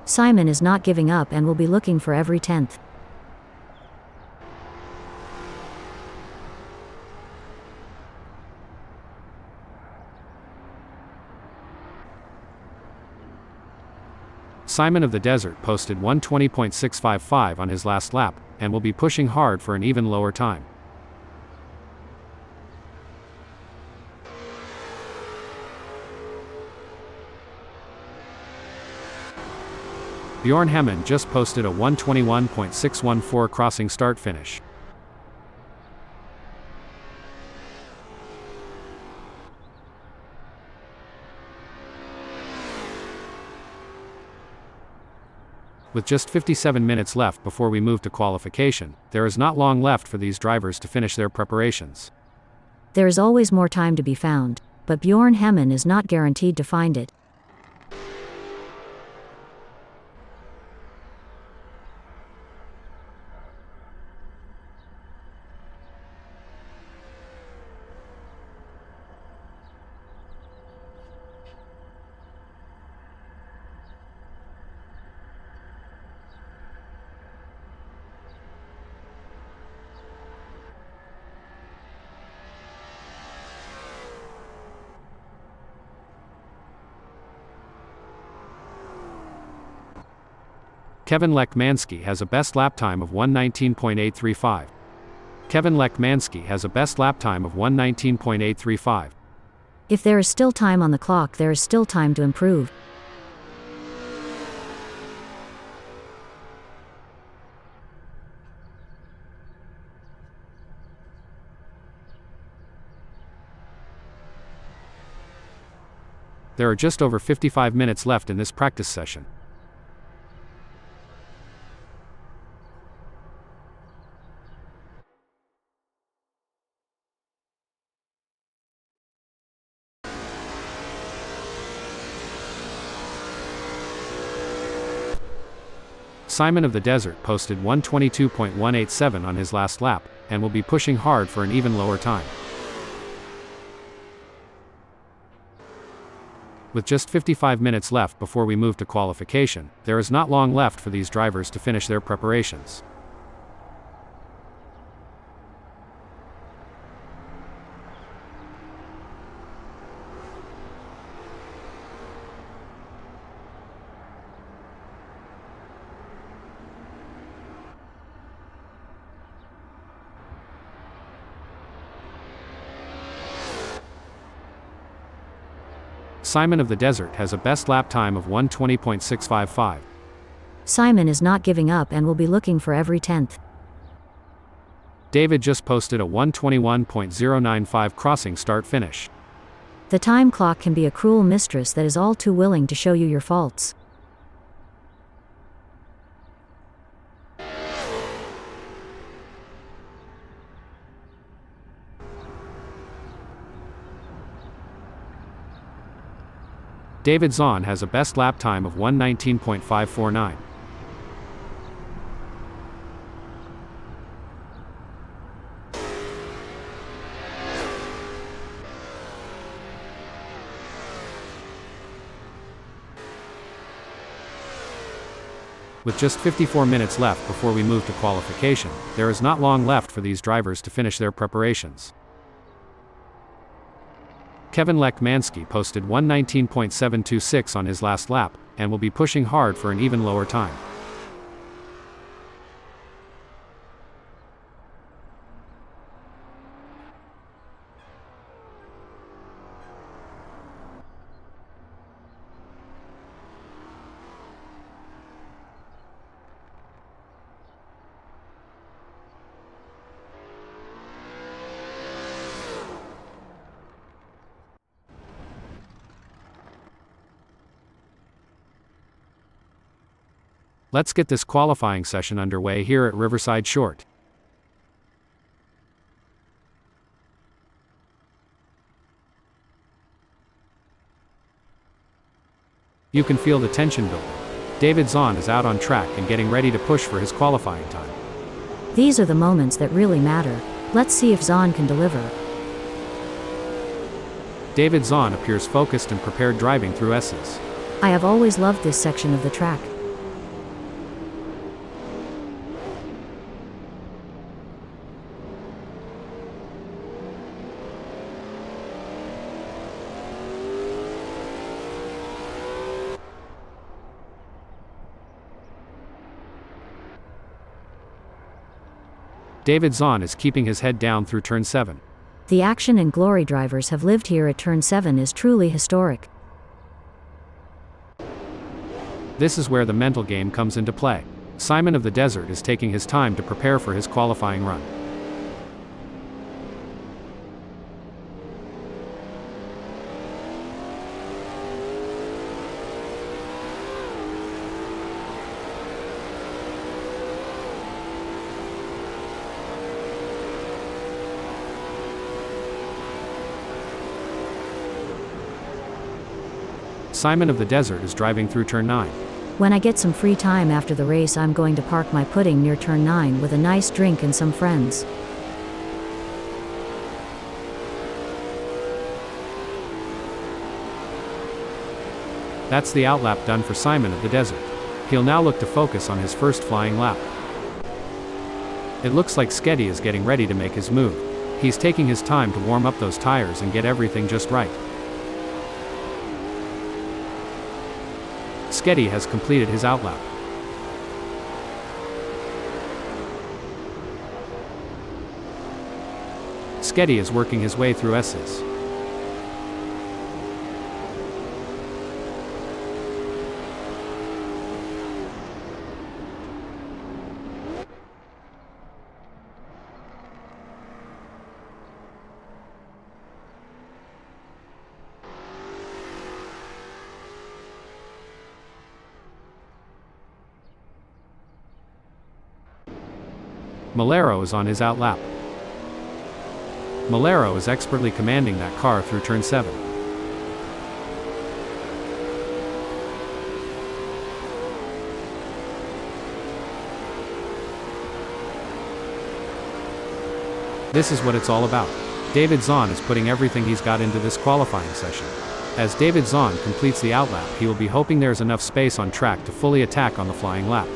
Simon is not giving up and will be looking for every tenth. Simon of the Desert posted 1:20.655 on his last lap, and will be pushing hard for an even lower time. Bjorn Hemmen just posted a 1:21.614 crossing start-finish. With just 57 minutes left before we move to qualification, there is not long left for these drivers to finish their preparations. There is always more time to be found, but Bjorn Hemmen is not guaranteed to find it. Kevin Lekmanski has a best lap time of 1:19.835. Kevin Lekmanski has a best lap time of 1:19.835. If there is still time on the clock, there is still time to improve. There are just over 55 minutes left in this practice session. Simon of the Desert posted 1:22.187 on his last lap, and will be pushing hard for an even lower time. With just 55 minutes left before we move to qualification, there is not long left for these drivers to finish their preparations. Simon of the Desert has a best lap time of 1:20.655. Simon is not giving up and will be looking for every tenth. David just posted a 1:21.095 crossing start-finish. The time clock can be a cruel mistress that is all too willing to show you your faults. David Zahn has a best lap time of 1:19.549. With just 54 minutes left before we move to qualification, there is not long left for these drivers to finish their preparations. Kevin Lekmanski posted 1:19.726 on his last lap, and will be pushing hard for an even lower time. Let's get this qualifying session underway here at Riverside Short. You can feel the tension building. David Zahn is out on track and getting ready to push for his qualifying time. These are the moments that really matter. Let's see if Zahn can deliver. David Zahn appears focused and prepared driving through S's. I have always loved this section of the track. David Zahn is keeping his head down through turn 7. The action and glory drivers have lived here at turn 7 is truly historic. This is where the mental game comes into play. Simon of the Desert is taking his time to prepare for his qualifying run. Simon of the Desert is driving through turn 9. When I get some free time after the race, I'm going to park my pudding near turn 9 with a nice drink and some friends. That's the outlap done for Simon of the Desert. He'll now look to focus on his first flying lap. It looks like Sketty is getting ready to make his move. He's taking his time to warm up those tires and get everything just right. Sketty has completed his outlap. Sketty is working his way through S's. Malero is on his outlap. Malero is expertly commanding that car through turn 7. This is what it's all about. David Zahn is putting everything he's got into this qualifying session. As David Zahn completes the outlap, he will be hoping there's enough space on track to fully attack on the flying lap.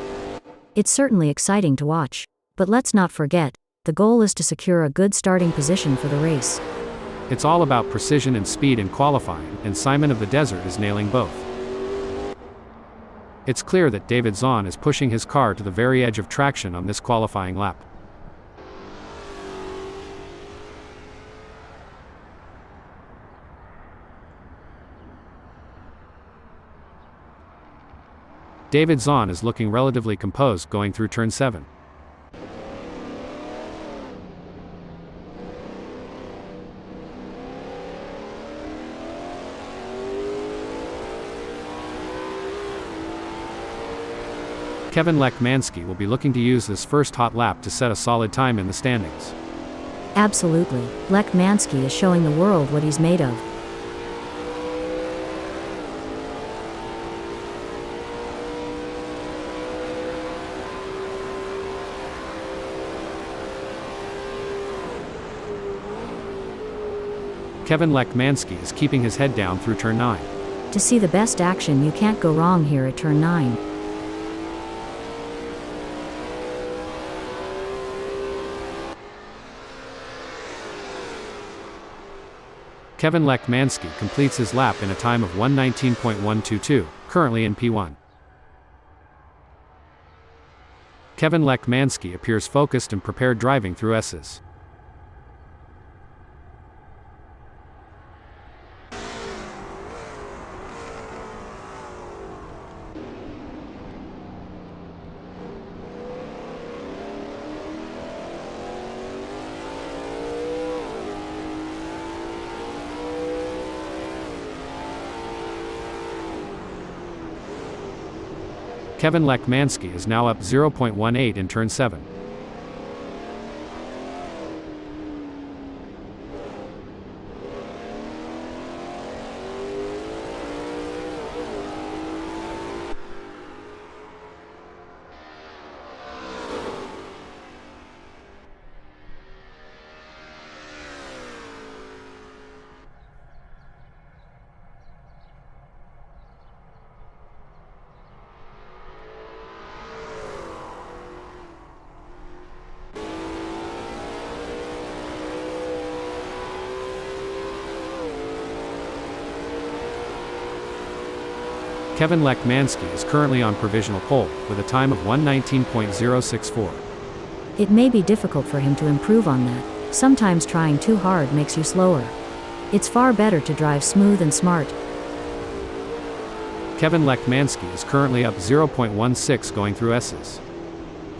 It's certainly exciting to watch. But let's not forget, the goal is to secure a good starting position for the race. It's all about precision and speed in qualifying, and Simon of the Desert is nailing both. It's clear that David Zahn is pushing his car to the very edge of traction on this qualifying lap. David Zahn is looking relatively composed going through turn 7. Kevin Lekmanski will be looking to use this first hot lap to set a solid time in the standings. Absolutely, Lekmanski is showing the world what he's made of. Kevin Lekmanski is keeping his head down through turn 9. To see the best action, you can't go wrong here at turn 9. Kevin Lekmanski completes his lap in a time of 1:19.122, currently in P1. Kevin Lekmanski appears focused and prepared driving through S's. Kevin Lekmanski is now up 0.18 in turn 7. Kevin Lekmanski is currently on provisional pole, with a time of 1:19.064. It may be difficult for him to improve on that. Sometimes trying too hard makes you slower. It's far better to drive smooth and smart. Kevin Lekmansky is currently up 0.16 going through S's.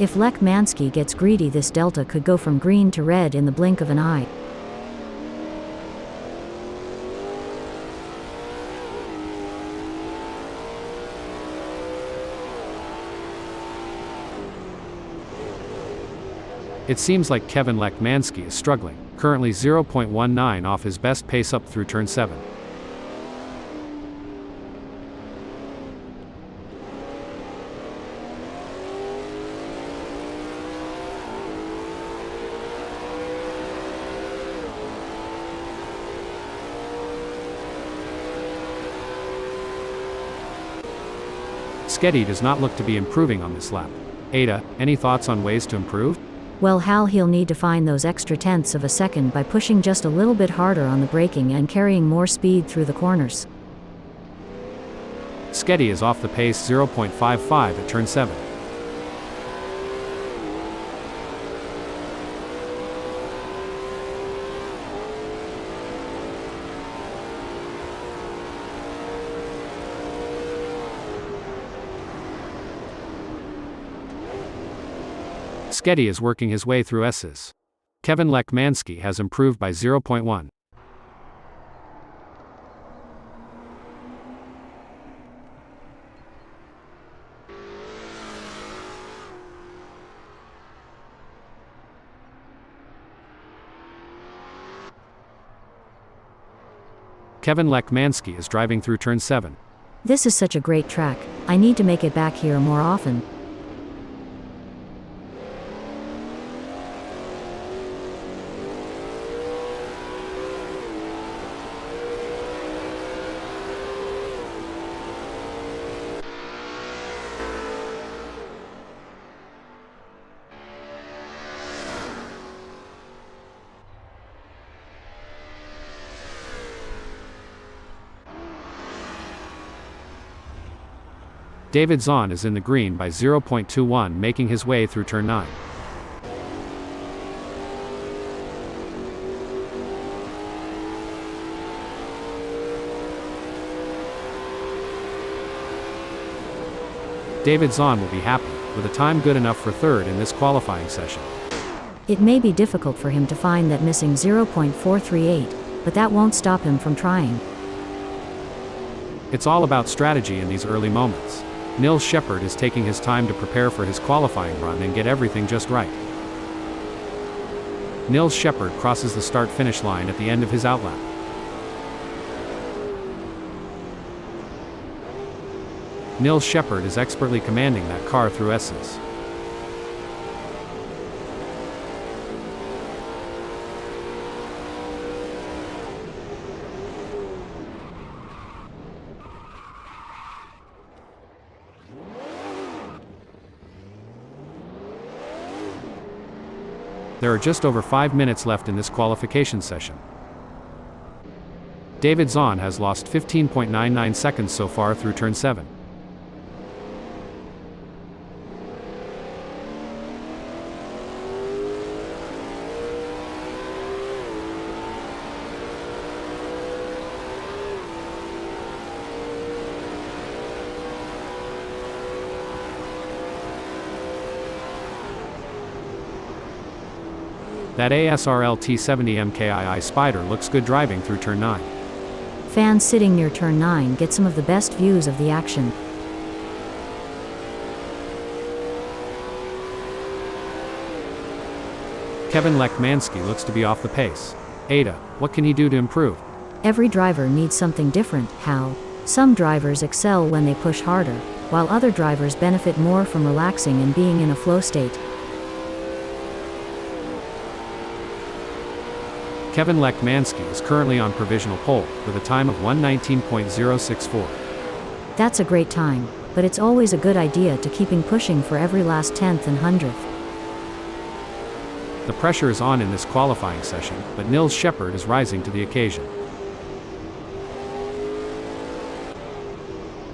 If Lekmansky gets greedy, this delta could go from green to red in the blink of an eye. It seems like Kevin Lekmansky is struggling, currently 0.19 off his best pace up through turn 7. Sketty does not look to be improving on this lap. Ada, any thoughts on ways to improve? Well, he'll need to find those extra tenths of a second by pushing just a little bit harder on the braking and carrying more speed through the corners. Sketty is off the pace 0.55 at turn 7. Sketty is working his way through S's. Kevin Lekmansky has improved by 0.1. Kevin Lekmansky is driving through turn 7. This is such a great track. I need to make it back here more often. David Zahn is in the green by 0.21, making his way through turn 9. David Zahn will be happy, with a time good enough for third in this qualifying session. It may be difficult for him to find that missing 0.438, but that won't stop him from trying. It's all about strategy in these early moments. Nils Shepard is taking his time to prepare for his qualifying run and get everything just right. Nils Shepard crosses the start-finish line at the end of his outlap. Nils Shepard is expertly commanding that car through S's. There are just over 5 minutes left in this qualification session. David Zahn has lost 15.99 seconds so far through turn 7. That ASRL T70 MkII Spyder looks good driving through turn 9. Fans sitting near turn 9 get some of the best views of the action. Kevin Lekmansky looks to be off the pace. Ada, what can he do to improve? Every driver needs something different. How? Some drivers excel when they push harder, while other drivers benefit more from relaxing and being in a flow state. Kevin Lekmansky is currently on provisional pole, with a time of 1:19.064. That's a great time, but it's always a good idea to keeping pushing for every last tenth and hundredth. The pressure is on in this qualifying session, but Nils Shepard is rising to the occasion.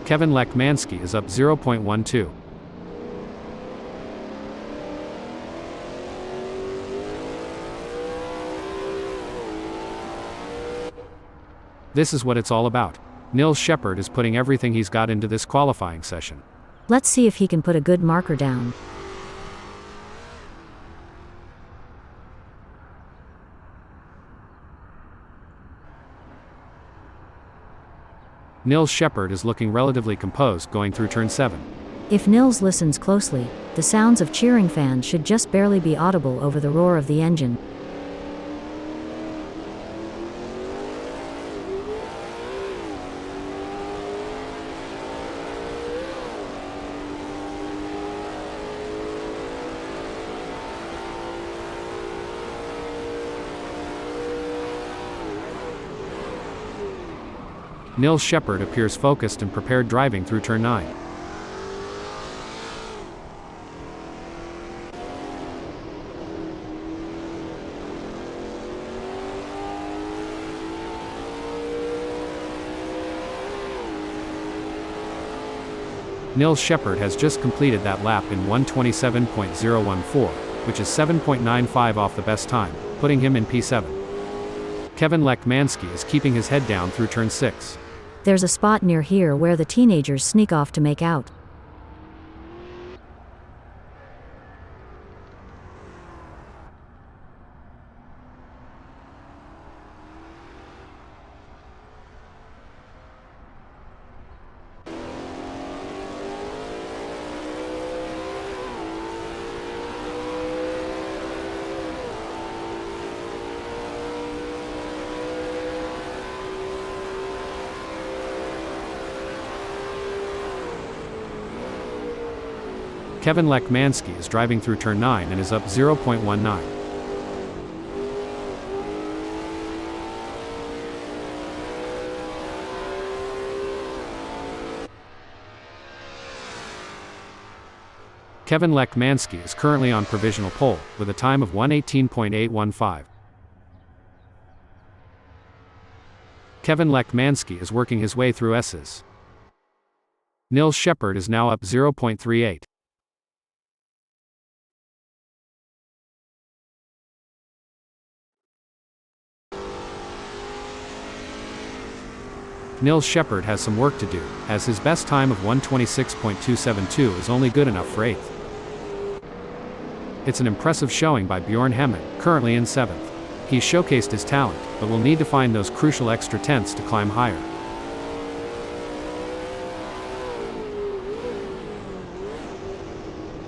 Kevin Lekmansky is up 0.12. This is what it's all about. Nils Shepard is putting everything he's got into this qualifying session. Let's see if he can put a good marker down. Nils Shepard is looking relatively composed going through turn 7. If Nils listens closely, the sounds of cheering fans should just barely be audible over the roar of the engine. Nils Shepard appears focused and prepared driving through turn 9. Nils Shepard has just completed that lap in 1:27.014, which is 7.95 off the best time, putting him in P7. Kevin Lekmansky is keeping his head down through turn 6. There's a spot near here where the teenagers sneak off to make out. Kevin Lekmansky is driving through turn 9 and is up 0.19. Kevin Lekmansky is currently on provisional pole, with a time of 1:18.815. Kevin Lekmansky is working his way through S's. Nils Shepard is now up 0.38. Nils Shepard has some work to do, as his best time of 1:26.272 is only good enough for 8th. It's an impressive showing by Bjorn Hemmen, currently in 7th. He's showcased his talent, but will need to find those crucial extra tenths to climb higher.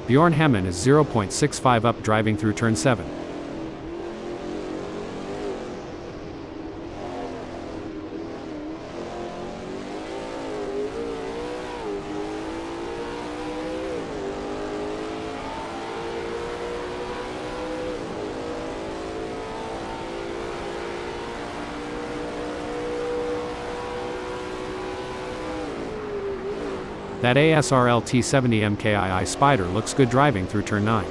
Bjorn Hemmen is 0.65 up driving through turn 7. That ASRL T70 MkII Spyder looks good driving through turn 9.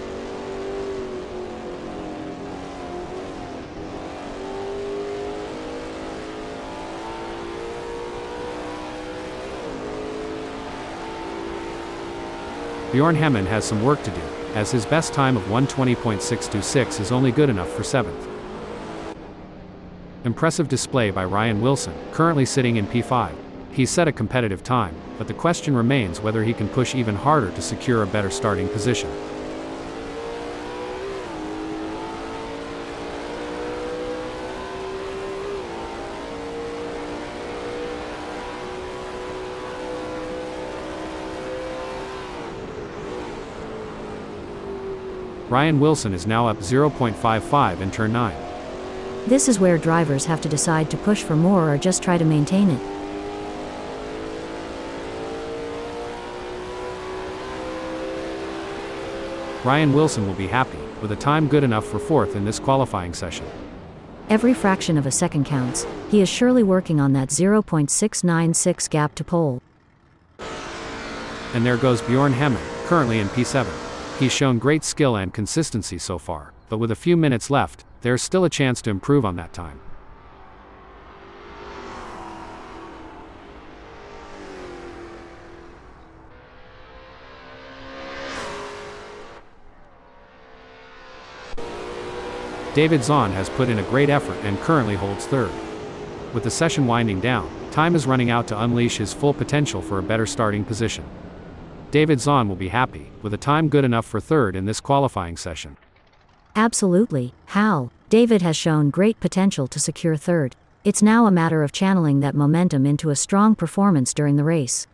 Bjorn Hemmen has some work to do, as his best time of 1:20.626 is only good enough for 7th. Impressive display by Ryan Wilson, currently sitting in P5. He's set a competitive time, but the question remains whether he can push even harder to secure a better starting position. Ryan Wilson is now up 0.55 in turn 9. This is where drivers have to decide to push for more or just try to maintain it. Ryan Wilson will be happy, with a time good enough for 4th in this qualifying session. Every fraction of a second counts. He is surely working on that 0.696 gap to pole. And there goes Bjorn Hemmen, currently in P7. He's shown great skill and consistency so far, but with a few minutes left, there's still a chance to improve on that time. David Zahn has put in a great effort and currently holds 3rd. With the session winding down, time is running out to unleash his full potential for a better starting position. David Zahn will be happy, with a time good enough for third in this qualifying session. Absolutely, Hal. David has shown great potential to secure third. It's now a matter of channeling that momentum into a strong performance during the race.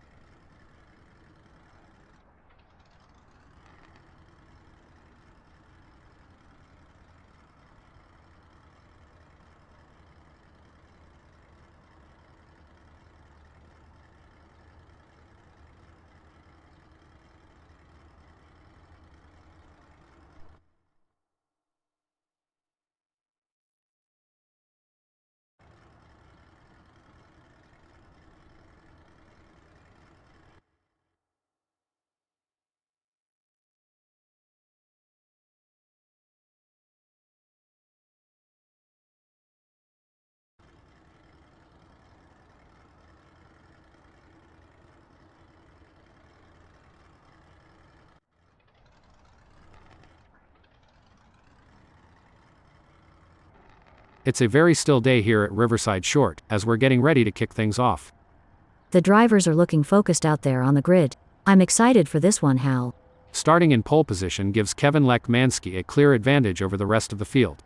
It's a very still day here at Riverside Short, as we're getting ready to kick things off. The drivers are looking focused out there on the grid. I'm excited for this one, Hal. Starting in pole position gives Kevin MkII a clear advantage over the rest of the field.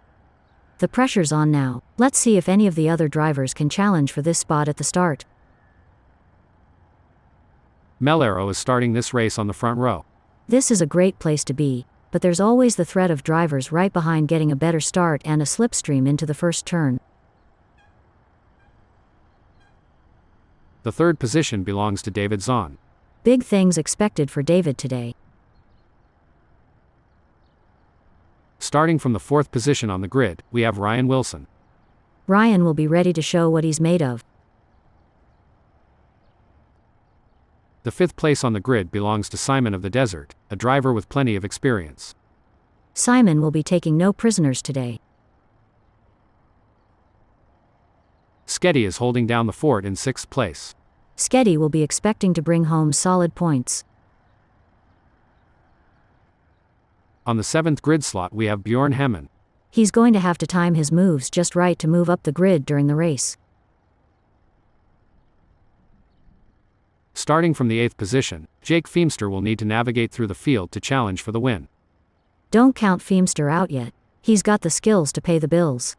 The pressure's on now. Let's see if any of the other drivers can challenge for this spot at the start. MkII is starting this race on the front row. This is a great place to be, but there's always the threat of drivers right behind getting a better start and a slipstream into the first turn. The third position belongs to David Zahn. Big things expected for David today. Starting from the fourth position on the grid, we have Ryan Wilson. Ryan will be ready to show what he's made of. The fifth place on the grid belongs to Simon of the Desert, a driver with plenty of experience. Simon will be taking no prisoners today. Sketty is holding down the fort in sixth place. Sketty will be expecting to bring home solid points. On the seventh grid slot we have Bjorn Hemmen. He's going to have to time his moves just right to move up the grid during the race. Starting from the eighth position, Jake Feemster will need to navigate through the field to challenge for the win. Don't count Feemster out yet. He's got the skills to pay the bills.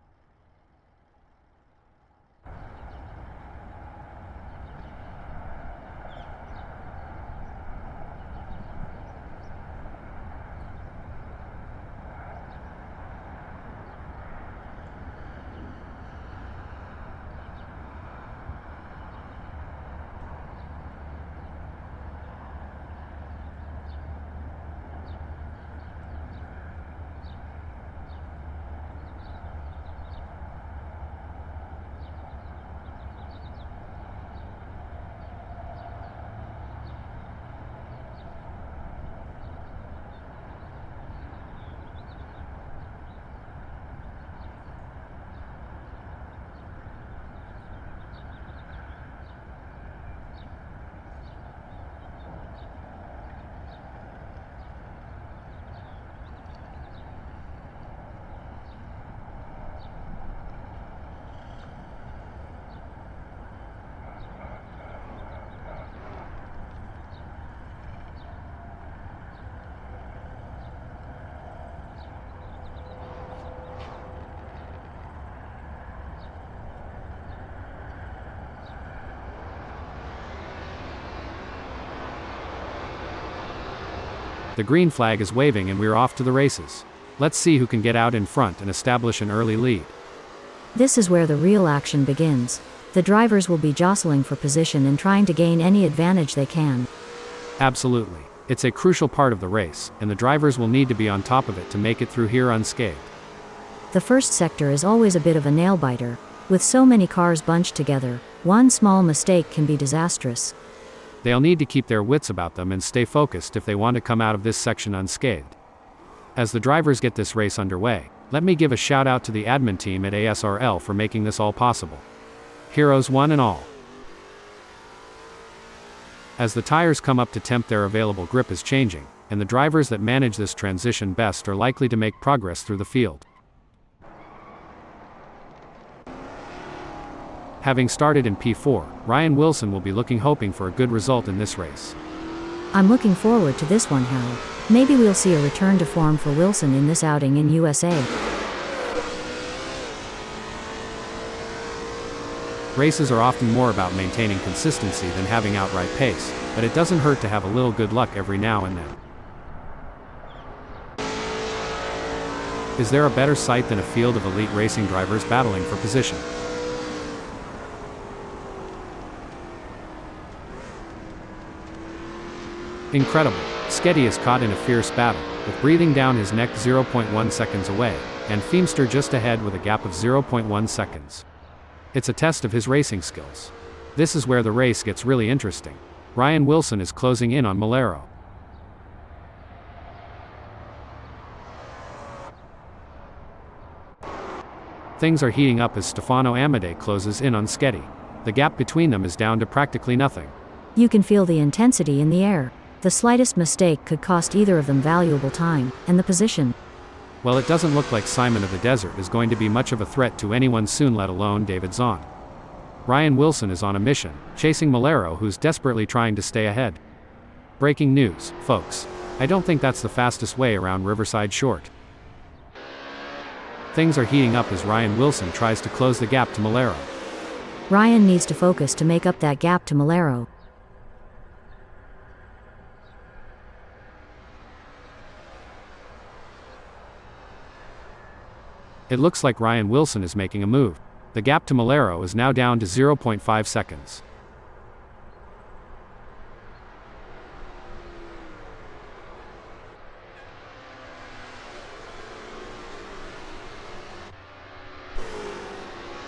The green flag is waving and we're off to the races. Let's see who can get out in front and establish an early lead. This is where the real action begins. The drivers will be jostling for position and trying to gain any advantage they can. Absolutely. It's a crucial part of the race, and the drivers will need to be on top of it to make it through here unscathed. The first sector is always a bit of a nail-biter. With so many cars bunched together, one small mistake can be disastrous. They'll need to keep their wits about them and stay focused if they want to come out of this section unscathed. As the drivers get this race underway, let me give a shout out to the admin team at ASRL for making this all possible. Heroes one and all. As the tires come up to temp, their available grip is changing, and the drivers that manage this transition best are likely to make progress through the field. Having started in P4, Ryan Wilson will be hoping for a good result in this race. I'm looking forward to this one, Hal. Maybe we'll see a return to form for Wilson in this outing in USA. Races are often more about maintaining consistency than having outright pace, but it doesn't hurt to have a little good luck every now and then. Is there a better sight than a field of elite racing drivers battling for position? Incredible. Sketty is caught in a fierce battle, with breathing down his neck 0.1 seconds away, and Feemster just ahead with a gap of 0.1 seconds. It's a test of his racing skills. This is where the race gets really interesting. Ryan Wilson is closing in on Malero. Things are heating up as Stefano Amadei closes in on Sketty. The gap between them is down to practically nothing. You can feel the intensity in the air. The slightest mistake could cost either of them valuable time, and the position. Well, it doesn't look like Simon of the Desert is going to be much of a threat to anyone soon, let alone David Zahn. Ryan Wilson is on a mission, chasing Malero, who's desperately trying to stay ahead. Breaking news, folks. I don't think that's the fastest way around Riverside Short. Things are heating up as Ryan Wilson tries to close the gap to Malero. Ryan needs to focus to make up that gap to Malero. It looks like Ryan Wilson is making a move. The gap to Malero is now down to 0.5 seconds.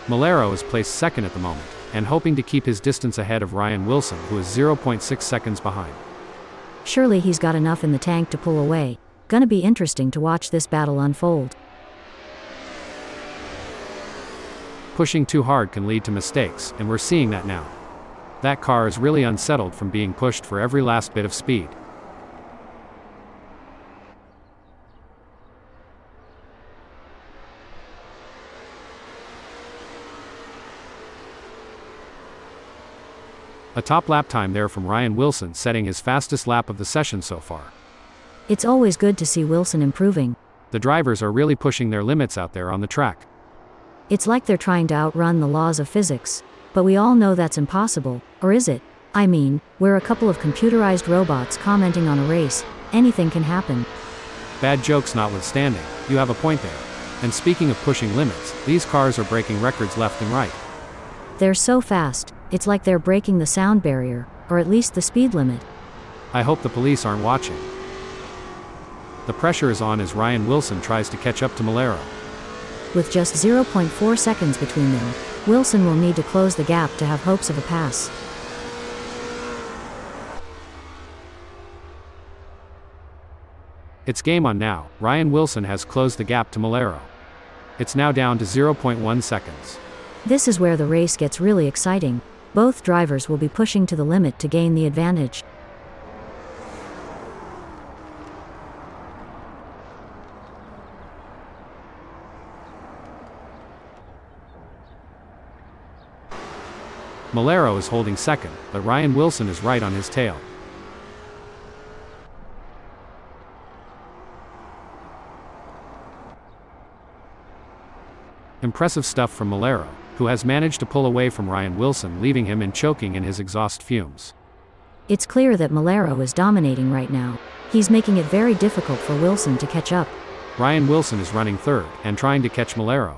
Malero is placed second at the moment, and hoping to keep his distance ahead of Ryan Wilson, who is 0.6 seconds behind. Surely he's got enough in the tank to pull away. Gonna be interesting to watch this battle unfold. Pushing too hard can lead to mistakes, and we're seeing that now. That car is really unsettled from being pushed for every last bit of speed. A top lap time there from Ryan Wilson, setting his fastest lap of the session so far. It's always good to see Wilson improving. The drivers are really pushing their limits out there on the track. It's like they're trying to outrun the laws of physics. But we all know that's impossible, or is it? I mean, we're a couple of computerized robots commenting on a race. Anything can happen. Bad jokes notwithstanding, you have a point there. And speaking of pushing limits, these cars are breaking records left and right. They're so fast, it's like they're breaking the sound barrier, or at least the speed limit. I hope the police aren't watching. The pressure is on as Ryan Wilson tries to catch up to Malero. With just 0.4 seconds between them, Wilson will need to close the gap to have hopes of a pass. It's game on now. Ryan Wilson has closed the gap to Malero. It's now down to 0.1 seconds. This is where the race gets really exciting. Both drivers will be pushing to the limit to gain the advantage. Malero is holding second, but Ryan Wilson is right on his tail. Impressive stuff from Malero, who has managed to pull away from Ryan Wilson, leaving him choking in his exhaust fumes. It's clear that Malero is dominating right now. He's making it very difficult for Wilson to catch up. Ryan Wilson is running third, and trying to catch Malero.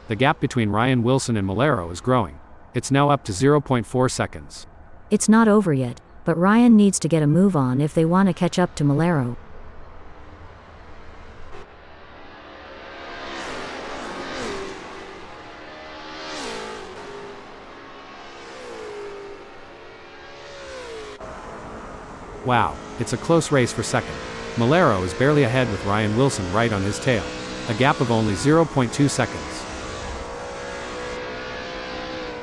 The gap between Ryan Wilson and Malero is growing. It's now up to 0.4 seconds. It's not over yet, but Ryan needs to get a move on if they want to catch up to Malero. Wow, it's a close race for second. Malero is barely ahead with Ryan Wilson right on his tail. A gap of only 0.2 seconds.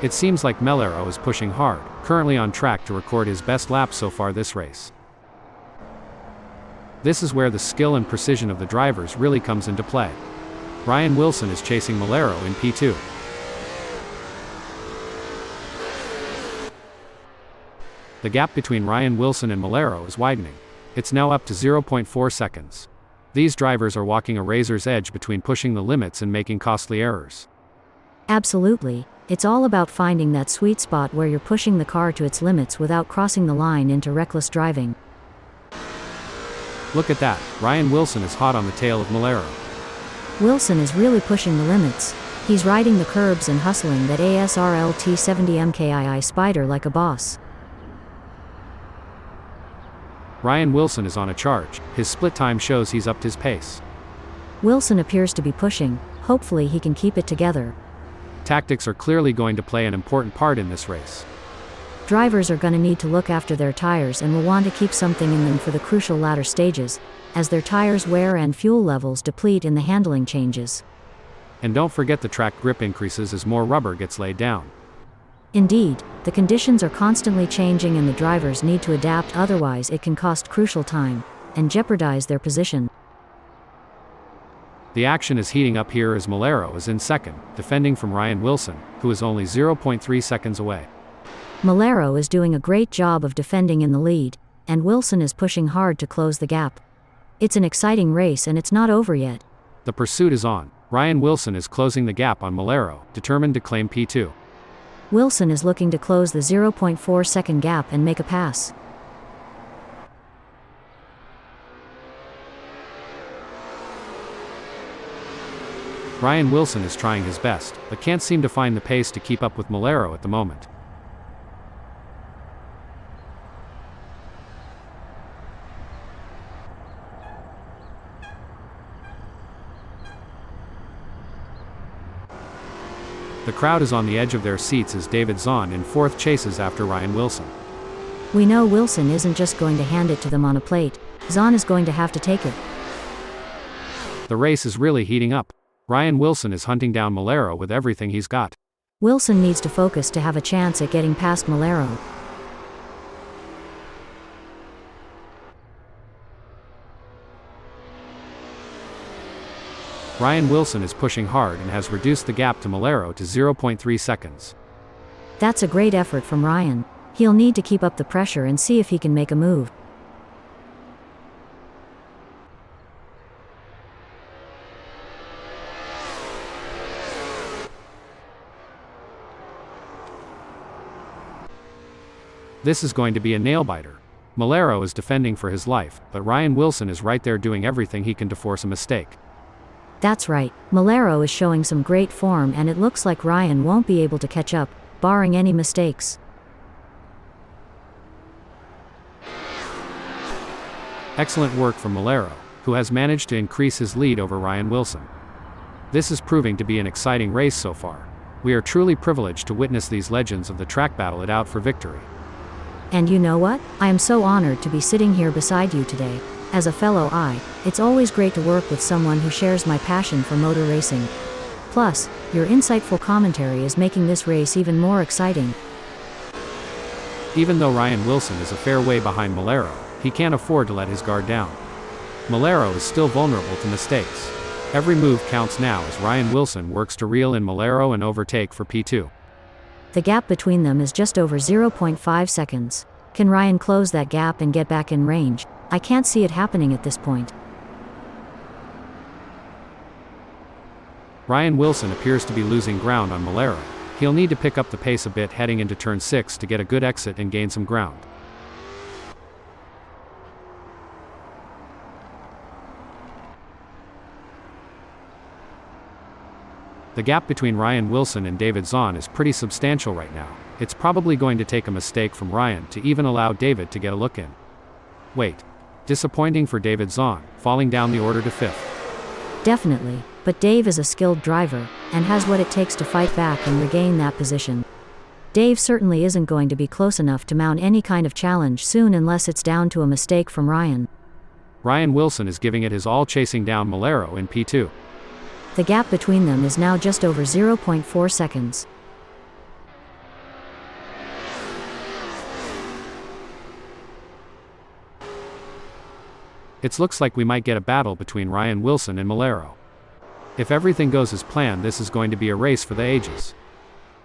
It seems like Malero is pushing hard, currently on track to record his best lap so far this race. This is where the skill and precision of the drivers really comes into play. Ryan Wilson is chasing Malero in P2. The gap between Ryan Wilson and Malero is widening. It's now up to 0.4 seconds. These drivers are walking a razor's edge between pushing the limits and making costly errors. Absolutely. It's all about finding that sweet spot where you're pushing the car to its limits without crossing the line into reckless driving. Look at that, Ryan Wilson is hot on the tail of Malero. Wilson is really pushing the limits. He's riding the curbs and hustling that ASRL T70 MkII Spyder like a boss. Ryan Wilson is on a charge. His split time shows he's upped his pace. Wilson appears to be pushing. Hopefully he can keep it together. Tactics are clearly going to play an important part in this race. Drivers are going to need to look after their tires and will want to keep something in them for the crucial latter stages, as their tires wear and fuel levels deplete in the handling changes. And don't forget the track grip increases as more rubber gets laid down. Indeed, the conditions are constantly changing and the drivers need to adapt, otherwise it can cost crucial time and jeopardize their position. The action is heating up here as Malero is in second, defending from Ryan Wilson, who is only 0.3 seconds away. Malero is doing a great job of defending in the lead, and Wilson is pushing hard to close the gap. It's an exciting race and it's not over yet. The pursuit is on. Ryan Wilson is closing the gap on Malero, determined to claim P2. Wilson is looking to close the 0.4 second gap and make a pass. Ryan Wilson is trying his best, but can't seem to find the pace to keep up with Malero at the moment. The crowd is on the edge of their seats as David Zahn in fourth chases after Ryan Wilson. We know Wilson isn't just going to hand it to them on a plate. Zahn is going to have to take it. The race is really heating up. Ryan Wilson is hunting down Malero with everything he's got. Wilson needs to focus to have a chance at getting past Malero. Ryan Wilson is pushing hard and has reduced the gap to Malero to 0.3 seconds. That's a great effort from Ryan. He'll need to keep up the pressure and see if he can make a move. This is going to be a nail-biter. Malero is defending for his life, but Ryan Wilson is right there doing everything he can to force a mistake. That's right, Malero is showing some great form and it looks like Ryan won't be able to catch up, barring any mistakes. Excellent work from Malero, who has managed to increase his lead over Ryan Wilson. This is proving to be an exciting race so far. We are truly privileged to witness these legends of the track battle it out for victory. And you know what? I am so honored to be sitting here beside you today. As a fellow it's always great to work with someone who shares my passion for motor racing. Plus, your insightful commentary is making this race even more exciting. Even though Ryan Wilson is a fair way behind Malero, he can't afford to let his guard down. Malero is still vulnerable to mistakes. Every move counts now as Ryan Wilson works to reel in Malero and overtake for P2. The gap between them is just over 0.5 seconds. Can Ryan close that gap and get back in range? I can't see it happening at this point. Ryan Wilson appears to be losing ground on Malero. He'll need to pick up the pace a bit heading into turn 6 to get a good exit and gain some ground. The gap between Ryan Wilson and David Zahn is pretty substantial right now. It's probably going to take a mistake from Ryan to even allow David to get a look in. Wait. Disappointing for David Zahn, falling down the order to 5th. Definitely, but Dave is a skilled driver, and has what it takes to fight back and regain that position. Dave certainly isn't going to be close enough to mount any kind of challenge soon unless it's down to a mistake from Ryan. Ryan Wilson is giving it his all chasing down Malero in P2. The gap between them is now just over 0.4 seconds. It looks like we might get a battle between Ryan Wilson and Malero. If everything goes as planned, this is going to be a race for the ages.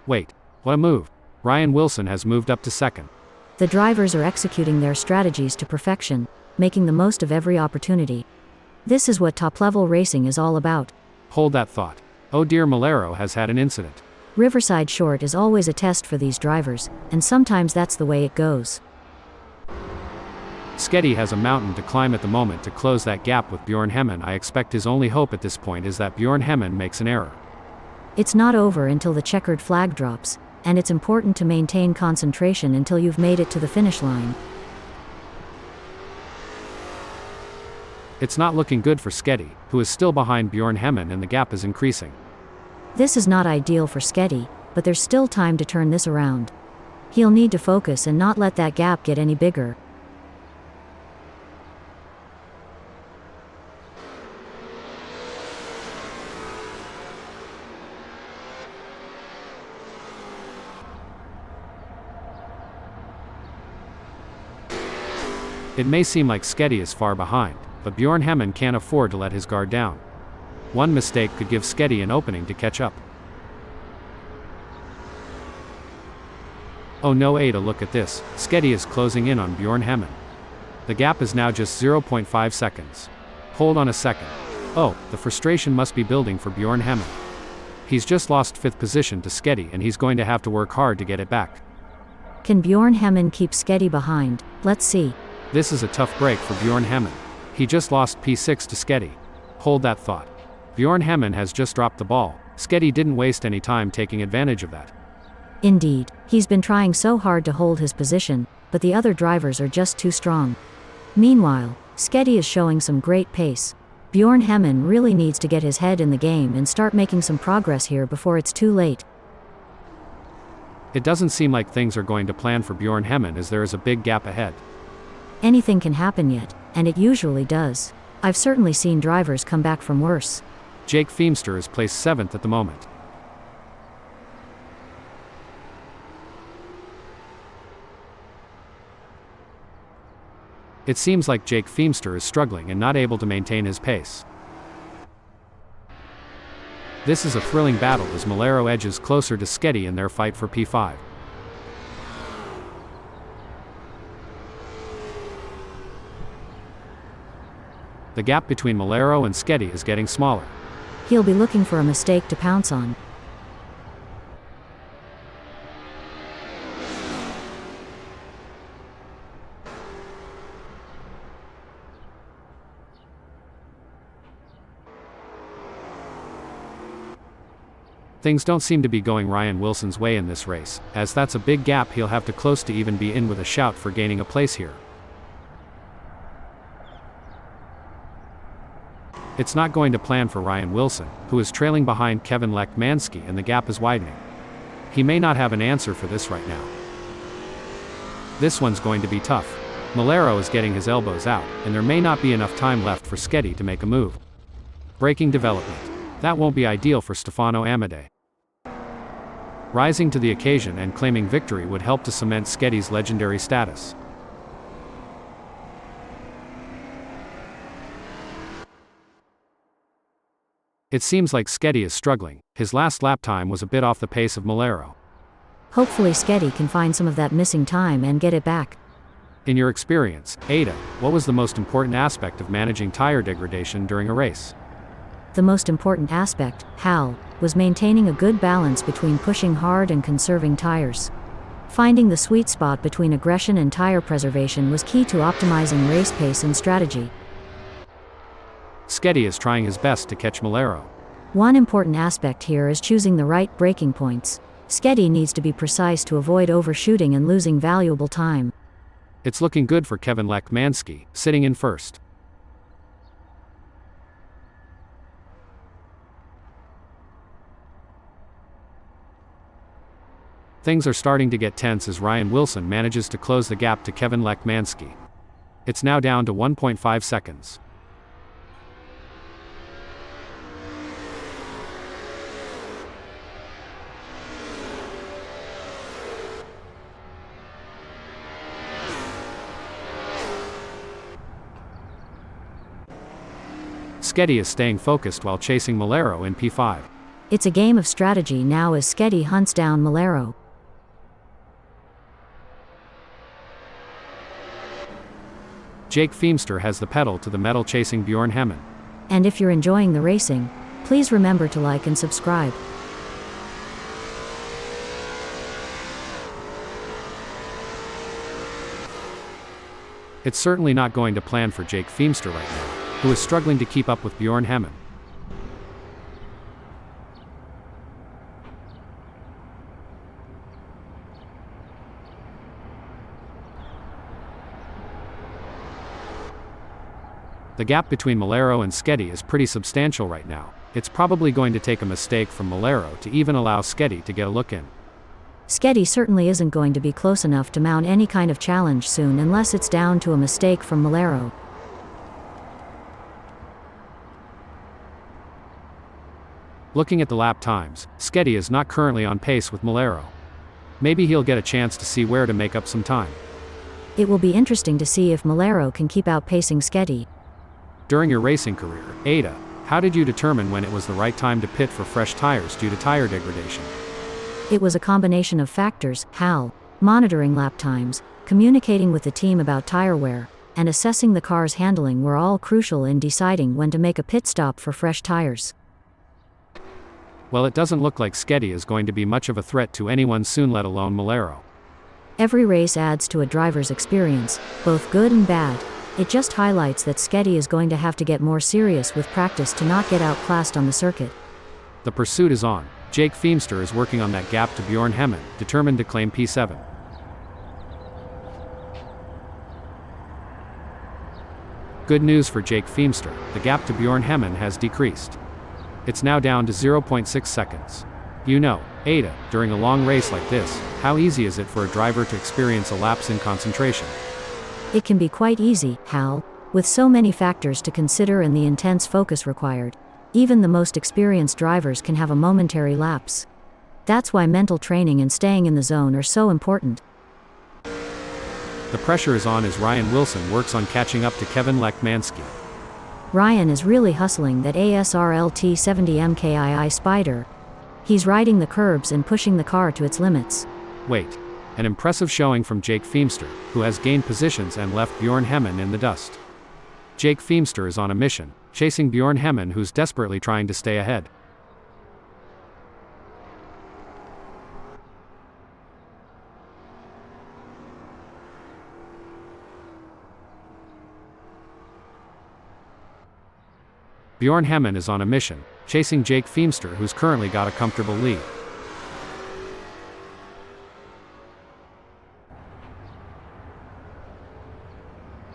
Wait, what a move. Ryan Wilson has moved up to second. The drivers are executing their strategies to perfection, making the most of every opportunity. This is what top-level racing is all about. Hold that thought. Oh dear, Malero has had an incident. Riverside short is always a test for these drivers, and sometimes that's the way it goes. Sketty has a mountain to climb at the moment to close that gap with Bjorn Hemmen. I expect his only hope at this point is that Bjorn Hemmen makes an error. It's not over until the checkered flag drops, and it's important to maintain concentration until you've made it to the finish line. It's not looking good for Sketty, who is still behind Bjorn Hemmen, and the gap is increasing. This is not ideal for Sketty, but there's still time to turn this around. He'll need to focus and not let that gap get any bigger. It may seem like Sketty is far behind, but Bjorn Hemmen can't afford to let his guard down. One mistake could give Sketty an opening to catch up. Oh no, Ada, look at this. Sketty is closing in on Bjorn Hemmen. The gap is now just 0.5 seconds. Hold on a second. Oh, the frustration must be building for Bjorn Hemmen. He's just lost 5th position to Sketty, and he's going to have to work hard to get it back. Can Bjorn Hemmen keep Sketty behind? Let's see. This is a tough break for Bjorn Hemmen. He just lost P6 to Sketty. Hold that thought. Bjorn Hemmen has just dropped the ball. Sketty didn't waste any time taking advantage of that. Indeed, he's been trying so hard to hold his position, but the other drivers are just too strong. Meanwhile, Sketty is showing some great pace. Bjorn Hemmen really needs to get his head in the game and start making some progress here before it's too late. It doesn't seem like things are going to plan for Bjorn Hemmen, as there is a big gap ahead. Anything can happen yet, and it usually does. I've certainly seen drivers come back from worse. Jake Feemster is placed 7th at the moment. It seems like Jake Feemster is struggling and not able to maintain his pace. This is a thrilling battle as Malero edges closer to Sketty in their fight for P5. The gap between Malero and Sketty is getting smaller. He'll be looking for a mistake to pounce on. Things don't seem to be going Ryan Wilson's way in this race, as that's a big gap he'll have to close to even be in with a shout for gaining a place here. It's not going to plan for Ryan Wilson, who is trailing behind Kevin Lekmanski, and the gap is widening. He may not have an answer for this right now. This one's going to be tough. Malero is getting his elbows out, and there may not be enough time left for Sketty to make a move. Braking development. That won't be ideal for Stefano Amadei. Rising to the occasion and claiming victory would help to cement Sketty's legendary status. It seems like Sketty is struggling. His last lap time was a bit off the pace of Malero. Hopefully Sketty can find some of that missing time and get it back. In your experience, Ada, what was the most important aspect of managing tire degradation during a race? The most important aspect, Hal, was maintaining a good balance between pushing hard and conserving tires. Finding the sweet spot between aggression and tire preservation was key to optimizing race pace and strategy. Sketty is trying his best to catch Malero. One important aspect here is choosing the right braking points. Sketty needs to be precise to avoid overshooting and losing valuable time. It's looking good for Kevin Lekmanski, sitting in first. Things are starting to get tense as Ryan Wilson manages to close the gap to Kevin Lekmanski. It's now down to 1.5 seconds. Sketty is staying focused while chasing Malero in P5. It's a game of strategy now as Sketty hunts down Malero. Jake Feemster has the pedal to the metal chasing Bjorn Hemmen. And if you're enjoying the racing, please remember to like and subscribe. It's certainly not going to plan for Jake Feemster right now, who is struggling to keep up with Bjorn Hemmen. The gap between Malero and Sketty is pretty substantial right now. It's probably going to take a mistake from Malero to even allow Sketty to get a look in. Sketty certainly isn't going to be close enough to mount any kind of challenge soon unless it's down to a mistake from Malero. Looking at the lap times, Sketty is not currently on pace with Malero. Maybe he'll get a chance to see where to make up some time. It will be interesting to see if Malero can keep outpacing Sketty. During your racing career, Ada, how did you determine when it was the right time to pit for fresh tires due to tire degradation? It was a combination of factors: Hal, monitoring lap times, communicating with the team about tire wear, and assessing the car's handling were all crucial in deciding when to make a pit stop for fresh tires. Well, it doesn't look like Sketty is going to be much of a threat to anyone soon, let alone Malero. Every race adds to a driver's experience, both good and bad. It just highlights that Sketty is going to have to get more serious with practice to not get outclassed on the circuit. The pursuit is on. Jake Feemster is working on that gap to Bjorn Hemmen, determined to claim P7. Good news for Jake Feemster, the gap to Bjorn Hemmen has decreased. It's now down to 0.6 seconds. You know, Ada, during a long race like this, how easy is it for a driver to experience a lapse in concentration? It can be quite easy, Hal, with so many factors to consider and the intense focus required. Even the most experienced drivers can have a momentary lapse. That's why mental training and staying in the zone are so important. The pressure is on as Ryan Wilson works on catching up to Kevin Lekmansky. Ryan is really hustling that ASRL T70 MkII Spyder. He's riding the curbs and pushing the car to its limits. Wait. An impressive showing from Jake Feemster, who has gained positions and left Bjorn Hemmen in the dust. Jake Feemster is on a mission, chasing Bjorn Hemmen, who's desperately trying to stay ahead. Bjorn Hemmen is on a mission, chasing Jake Feemster, who's currently got a comfortable lead.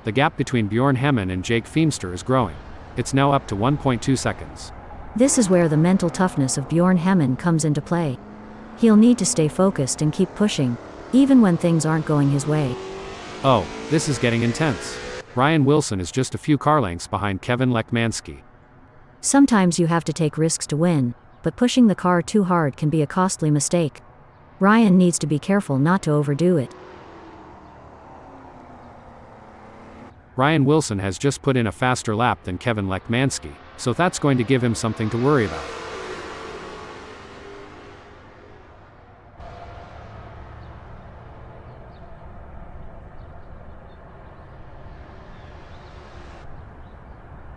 The gap between Bjorn Hemmen and Jake Feemster is growing. It's now up to 1.2 seconds. This is where the mental toughness of Bjorn Hemmen comes into play. He'll need to stay focused and keep pushing, even when things aren't going his way. Oh, this is getting intense. Ryan Wilson is just a few car lengths behind Kevin Lekmansky. Sometimes you have to take risks to win, but pushing the car too hard can be a costly mistake. Ryan needs to be careful not to overdo it. Ryan Wilson has just put in a faster lap than Kevin Lekmansky, so that's going to give him something to worry about.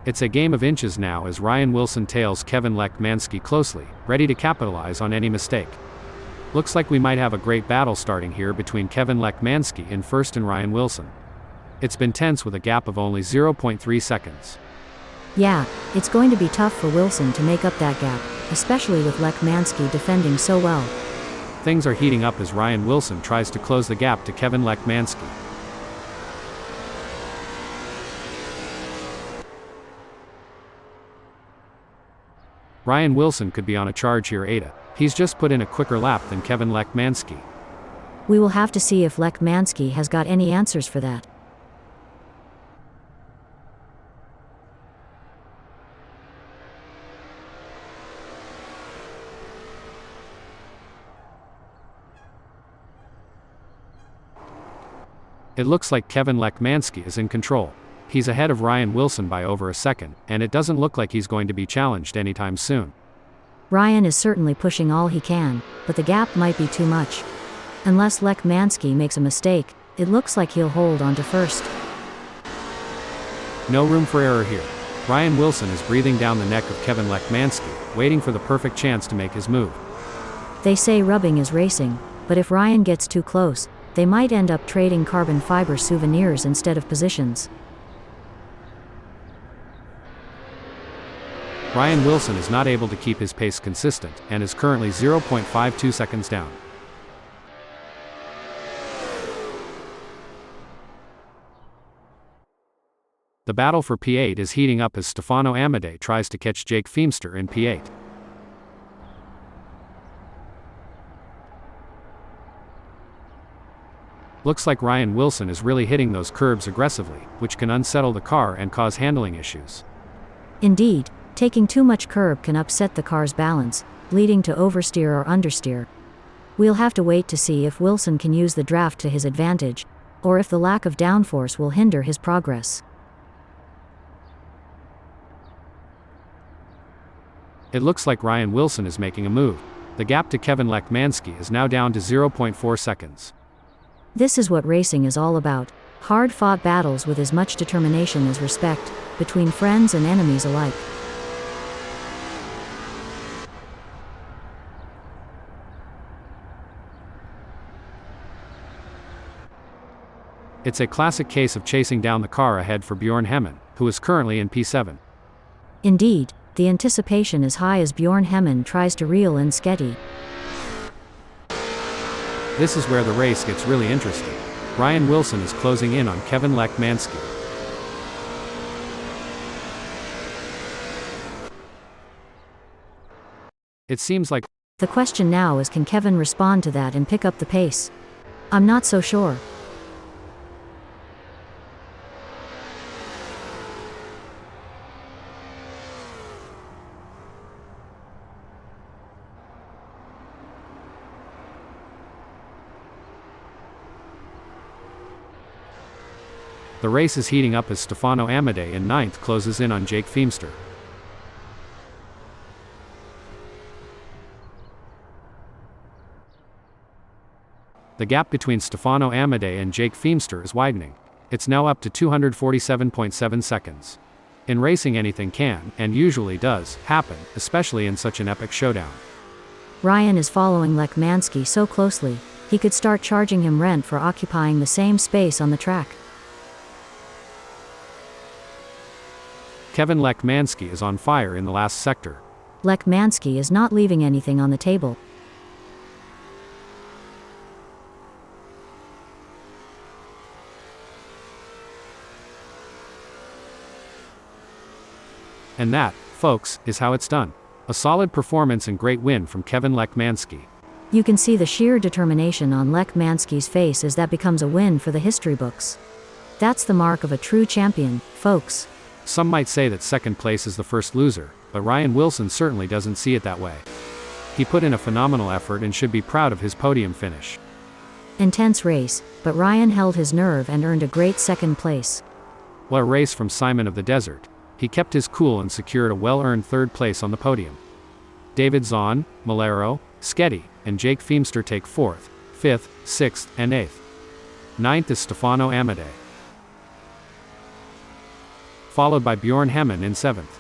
It's a game of inches now as Ryan Wilson tails Kevin Lekmansky closely, ready to capitalize on any mistake. Looks like we might have a great battle starting here between Kevin Lekmansky in first and Ryan Wilson. It's been tense with a gap of only 0.3 seconds. Yeah, it's going to be tough for Wilson to make up that gap, especially with Lekmansky defending so well. Things are heating up as Ryan Wilson tries to close the gap to Kevin Lekmansky. Ryan Wilson could be on a charge here, Ada. He's just put in a quicker lap than Kevin Lekmansky. We will have to see if Lekmansky has got any answers for that. It looks like Kevin Lekmansky is in control. He's ahead of Ryan Wilson by over a second, and it doesn't look like he's going to be challenged anytime soon. Ryan is certainly pushing all he can, but the gap might be too much. Unless MkII makes a mistake, it looks like he'll hold on to first. No room for error here. Ryan Wilson is breathing down the neck of Kevin MkII, waiting for the perfect chance to make his move. They say rubbing is racing, but if Ryan gets too close, they might end up trading carbon fiber souvenirs instead of positions. Ryan Wilson is not able to keep his pace consistent, and is currently 0.52 seconds down. The battle for P8 is heating up as Stefano Amadei tries to catch Jake Feemster in P8. Looks like Ryan Wilson is really hitting those curbs aggressively, which can unsettle the car and cause handling issues. Indeed, taking too much curb can upset the car's balance, leading to oversteer or understeer. We'll have to wait to see if Wilson can use the draft to his advantage, or if the lack of downforce will hinder his progress. It looks like Ryan Wilson is making a move. The gap to Kevin MkII is now down to 0.4 seconds. This is what racing is all about. Hard-fought battles with as much determination as respect, between friends and enemies alike. It's a classic case of chasing down the car ahead for Bjorn Hemmen, who is currently in P7. Indeed, the anticipation is high as Bjorn Hemmen tries to reel in MkII. This is where the race gets really interesting. Ryan Wilson is closing in on Kevin MkII. It seems like The question now is, can Kevin respond to that and pick up the pace? I'm not so sure. the race is heating up as Stefano Amadei in 9th closes in on Jake Feemster. The gap between Stefano Amadei and Jake Feemster is widening. It's now up to 247.7 seconds. In racing, anything can, and usually does, happen, especially in such an epic showdown. Ryan is following MkII so closely, he could start charging him rent for occupying the same space on the track. Kevin MkII is on fire in the last sector. MkII is not leaving anything on the table. And that, folks, is how it's done. A solid performance and great win from Kevin MkII. You can see the sheer determination on MkI's face as that becomes a win for the history books. That's the mark of a true champion, folks. Some might say that second place is the first loser, but Ryan Wilson certainly doesn't see it that way. He put in a phenomenal effort and should be proud of his podium finish. Intense race, but Ryan held his nerve and earned a great second place. What a race from Simon of the Desert. He kept his cool and secured a well-earned third place on the podium. David Zahn, Malero, MkII, and Jake Feemster take 4th, 5th, 6th, and 8th. 9th is Stefano Amadei, followed by Bjorn Hemmen in 7th.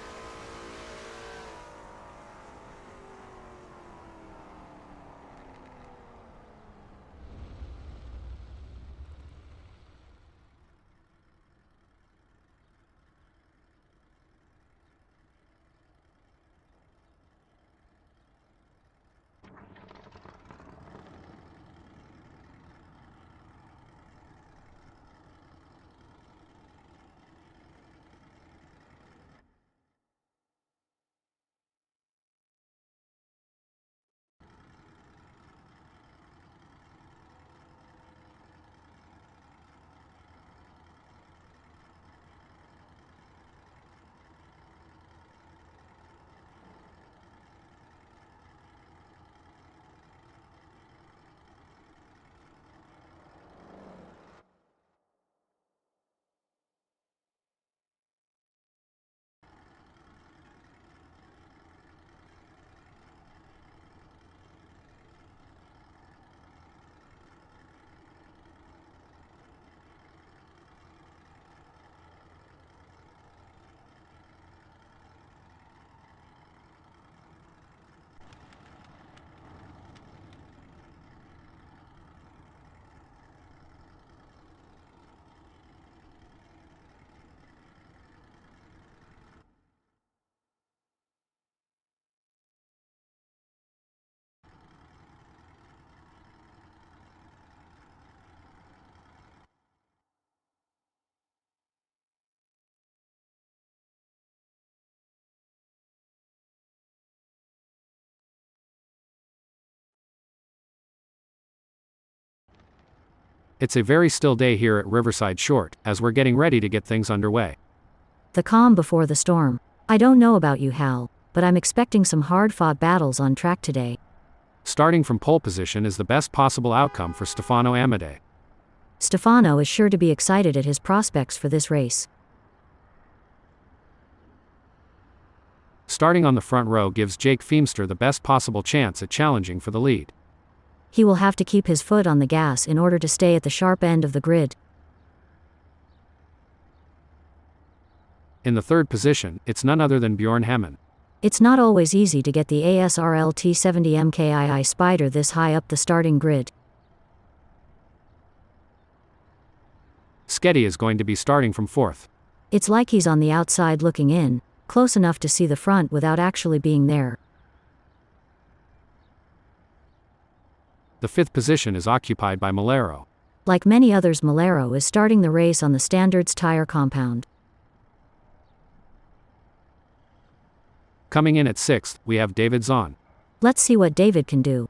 It's a very still day here at Riverside Short, as we're getting ready to get things underway. The calm before the storm. I don't know about you, Hal, but I'm expecting some hard-fought battles on track today. Starting from pole position is the best possible outcome for Stefano Amadei. Stefano is sure to be excited at his prospects for this race. Starting on the front row gives Jake Feemster the best possible chance at challenging for the lead. He will have to keep his foot on the gas in order to stay at the sharp end of the grid. In the third position, it's none other than Bjorn Hemmen. It's not always easy to get the ASRL T70 MkII Spyder this high up the starting grid. Sketty is going to be starting from fourth. It's like he's on the outside looking in, close enough to see the front without actually being there. The fifth position is occupied by Malero. Like many others, Malero is starting the race on the Standards tire compound. Coming in at sixth, we have David Zahn. Let's see what David can do.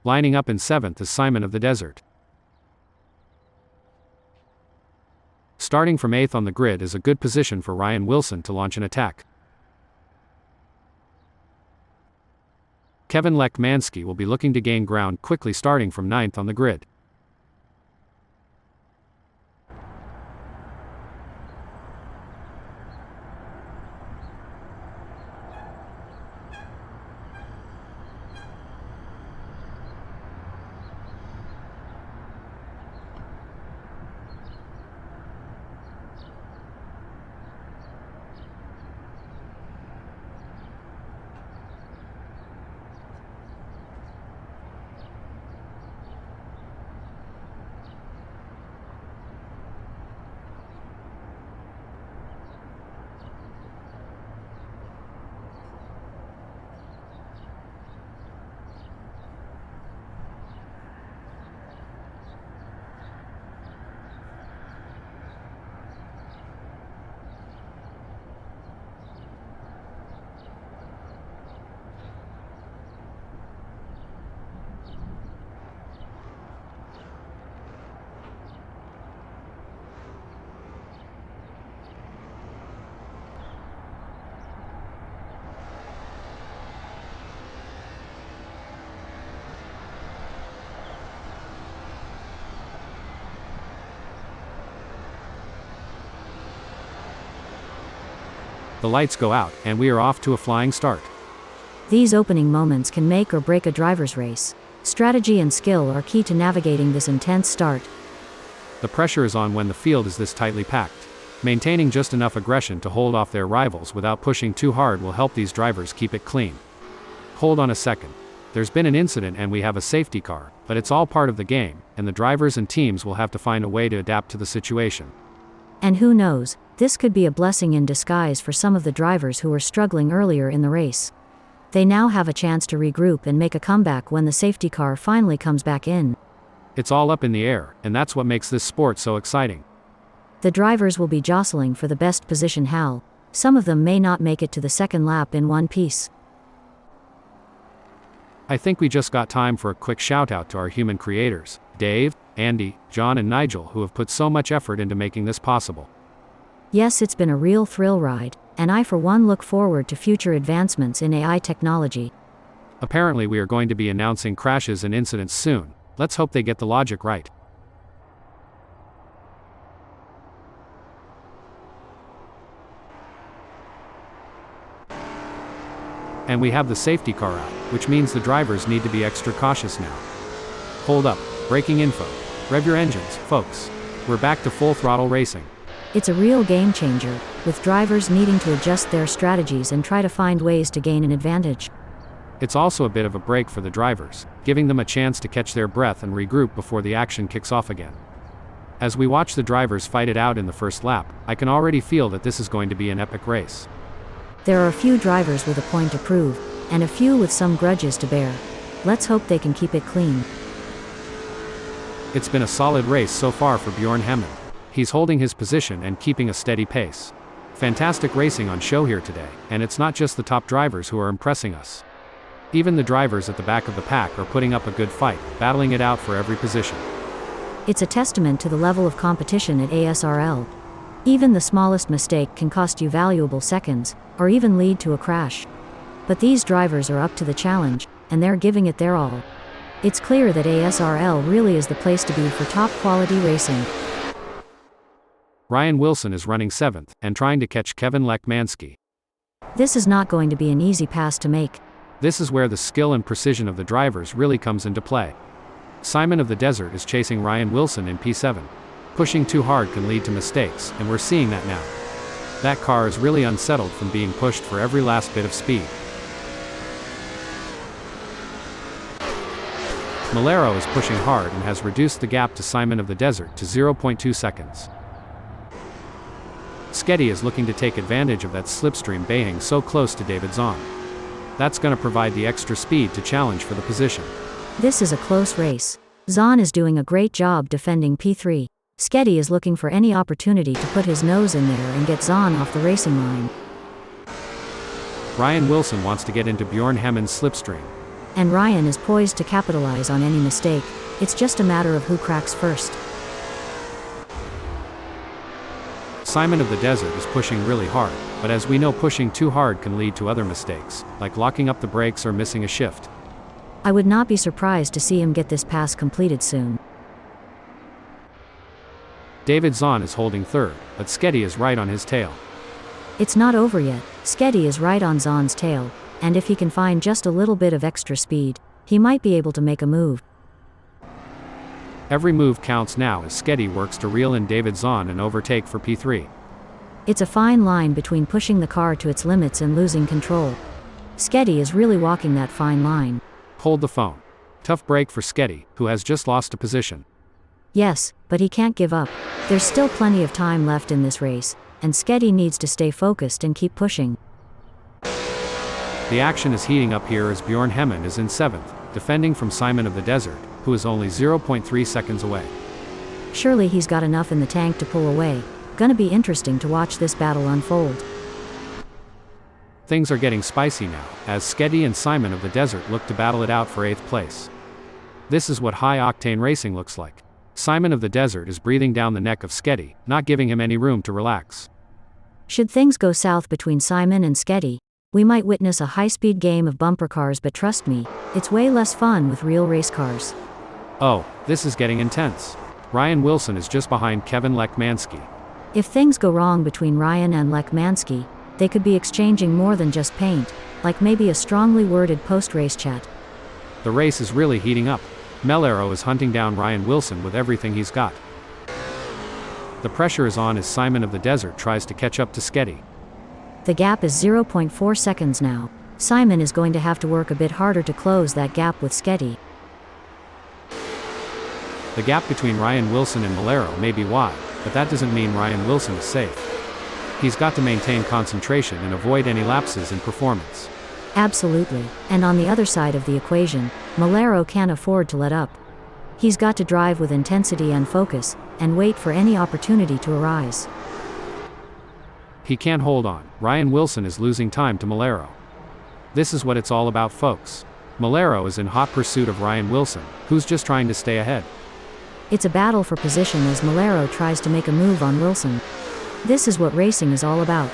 Lining up in seventh is Simon of the Desert. Starting from eighth on the grid is a good position for Ryan Wilson to launch an attack. Kevin Lekmansky will be looking to gain ground quickly, starting from ninth on the grid. The lights go out, and we are off to a flying start. These opening moments can make or break a driver's race. Strategy and skill are key to navigating this intense start. The pressure is on when the field is this tightly packed. Maintaining just enough aggression to hold off their rivals without pushing too hard will help these drivers keep it clean. Hold on a second. There's been an incident and we have a safety car, but it's all part of the game, and the drivers and teams will have to find a way to adapt to the situation. And who knows, this could be a blessing in disguise for some of the drivers who were struggling earlier in the race. They now have a chance to regroup and make a comeback when the safety car finally comes back in. It's all up in the air, and that's what makes this sport so exciting. The drivers will be jostling for the best position, Hal. Some of them may not make it to the second lap in one piece. I think we just got time for a quick shout out to our human creators, Dave, Andy, John and Nigel, who have put so much effort into making this possible. Yes, it's been a real thrill ride, and I for one look forward to future advancements in AI technology. Apparently we are going to be announcing crashes and incidents soon. Let's hope they get the logic right. And we have the safety car out, which means the drivers need to be extra cautious now. Hold up, braking info. Rev your engines, folks. We're back to full throttle racing. It's a real game changer, with drivers needing to adjust their strategies and try to find ways to gain an advantage. It's also a bit of a break for the drivers, giving them a chance to catch their breath and regroup before the action kicks off again. As we watch the drivers fight it out in the first lap, I can already feel that this is going to be an epic race. There are a few drivers with a point to prove, and a few with some grudges to bear. Let's hope they can keep it clean. It's been a solid race so far for Bjorn Hemmen. He's holding his position and keeping a steady pace. Fantastic racing on show here today, and it's not just the top drivers who are impressing us. Even the drivers at the back of the pack are putting up a good fight, battling it out for every position. It's a testament to the level of competition at ASRL. Even the smallest mistake can cost you valuable seconds, or even lead to a crash. But these drivers are up to the challenge, and they're giving it their all. It's clear that ASRL really is the place to be for top-quality racing. Ryan Wilson is running 7th, and trying to catch Kevin Lekmanski. This is not going to be an easy pass to make. This is where the skill and precision of the drivers really comes into play. Simon of the Desert is chasing Ryan Wilson in P7. Pushing too hard can lead to mistakes, and we're seeing that now. That car is really unsettled from being pushed for every last bit of speed. Malero is pushing hard and has reduced the gap to Simon of the Desert to 0.2 seconds. Sketty is looking to take advantage of that slipstream being so close to David Zahn. That's going to provide the extra speed to challenge for the position. This is a close race. Zahn is doing a great job defending P3. Sketty is looking for any opportunity to put his nose in there and get Zahn off the racing line. Ryan Wilson wants to get into Bjorn Hemmen's slipstream. And Ryan is poised to capitalize on any mistake. It's just a matter of who cracks first. Simon of the Desert is pushing really hard, but as we know, pushing too hard can lead to other mistakes, like locking up the brakes or missing a shift. I would not be surprised to see him get this pass completed soon. David Zahn is holding 3rd, but Sketty is right on his tail. It's not over yet. Sketty is right on Zahn's tail, and if he can find just a little bit of extra speed, he might be able to make a move. Every move counts now as Sketty works to reel in David Zahn and overtake for P3. It's a fine line between pushing the car to its limits and losing control. Sketty is really walking that fine line. Hold the phone. Tough break for Sketty, who has just lost a position. Yes, but he can't give up. There's still plenty of time left in this race, and Sketty needs to stay focused and keep pushing. The action is heating up here as Bjorn Hemmen is in 7th, defending from Simon of the Desert, who is only 0.3 seconds away. Surely he's got enough in the tank to pull away. Gonna be interesting to watch this battle unfold. Things are getting spicy now, as Sketty and Simon of the Desert look to battle it out for 8th place. This is what high-octane racing looks like. Simon of the Desert is breathing down the neck of Sketty, not giving him any room to relax. Should things go south between Simon and Sketty, we might witness a high-speed game of bumper cars, but trust me, it's way less fun with real race cars. Oh, this is getting intense. Ryan Wilson is just behind Kevin Lekmanski. If things go wrong between Ryan and Lekmanski, they could be exchanging more than just paint, like maybe a strongly worded post-race chat. The race is really heating up. Malero is hunting down Ryan Wilson with everything he's got. The pressure is on as Simon of the Desert tries to catch up to Sketty. The gap is 0.4 seconds now. Simon is going to have to work a bit harder to close that gap with Sketty. The gap between Ryan Wilson and Malero may be wide, but that doesn't mean Ryan Wilson is safe. He's got to maintain concentration and avoid any lapses in performance. Absolutely. And on the other side of the equation, Malero can't afford to let up. He's got to drive with intensity and focus, and wait for any opportunity to arise. He can't hold on. Ryan Wilson is losing time to Malero. This is what it's all about, folks. Malero is in hot pursuit of Ryan Wilson, who's just trying to stay ahead. It's a battle for position as Malero tries to make a move on Wilson. This is what racing is all about.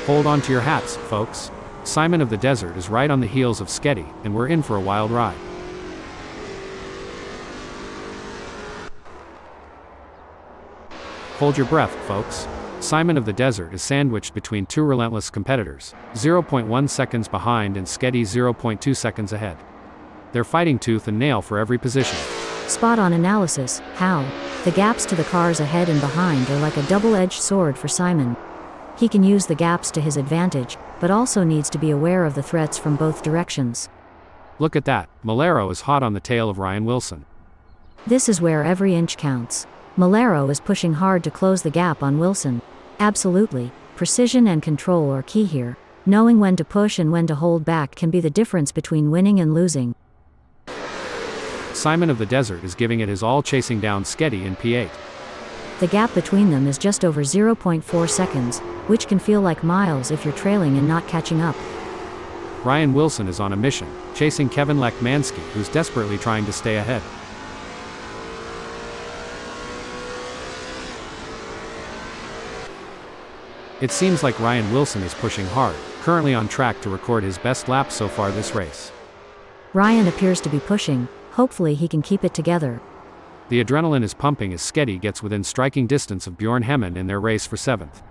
Hold on to your hats, folks. Simon of the Desert is right on the heels of Sketty, and we're in for a wild ride. Hold your breath, folks. Simon of the Desert is sandwiched between two relentless competitors, 0.1 seconds behind and Sketty 0.2 seconds ahead. They're fighting tooth and nail for every position. Spot-on analysis. How? The gaps to the cars ahead and behind are like a double-edged sword for Simon. He can use the gaps to his advantage, but also needs to be aware of the threats from both directions. Look at that. Malero is hot on the tail of Ryan Wilson. This is where every inch counts. Malero is pushing hard to close the gap on Wilson. Absolutely. Precision and control are key here. Knowing when to push and when to hold back can be the difference between winning and losing. Simon of the Desert is giving it his all, chasing down Sketty in P8. The gap between them is just over 0.4 seconds, which can feel like miles if you're trailing and not catching up. Ryan Wilson is on a mission, chasing Kevin Lekmanski, who's desperately trying to stay ahead. It seems like Ryan Wilson is pushing hard, currently on track to record his best lap so far this race. Ryan appears to be pushing, hopefully he can keep it together. The adrenaline is pumping as Sketty gets within striking distance of Bjorn Hemmen in their race for 7th.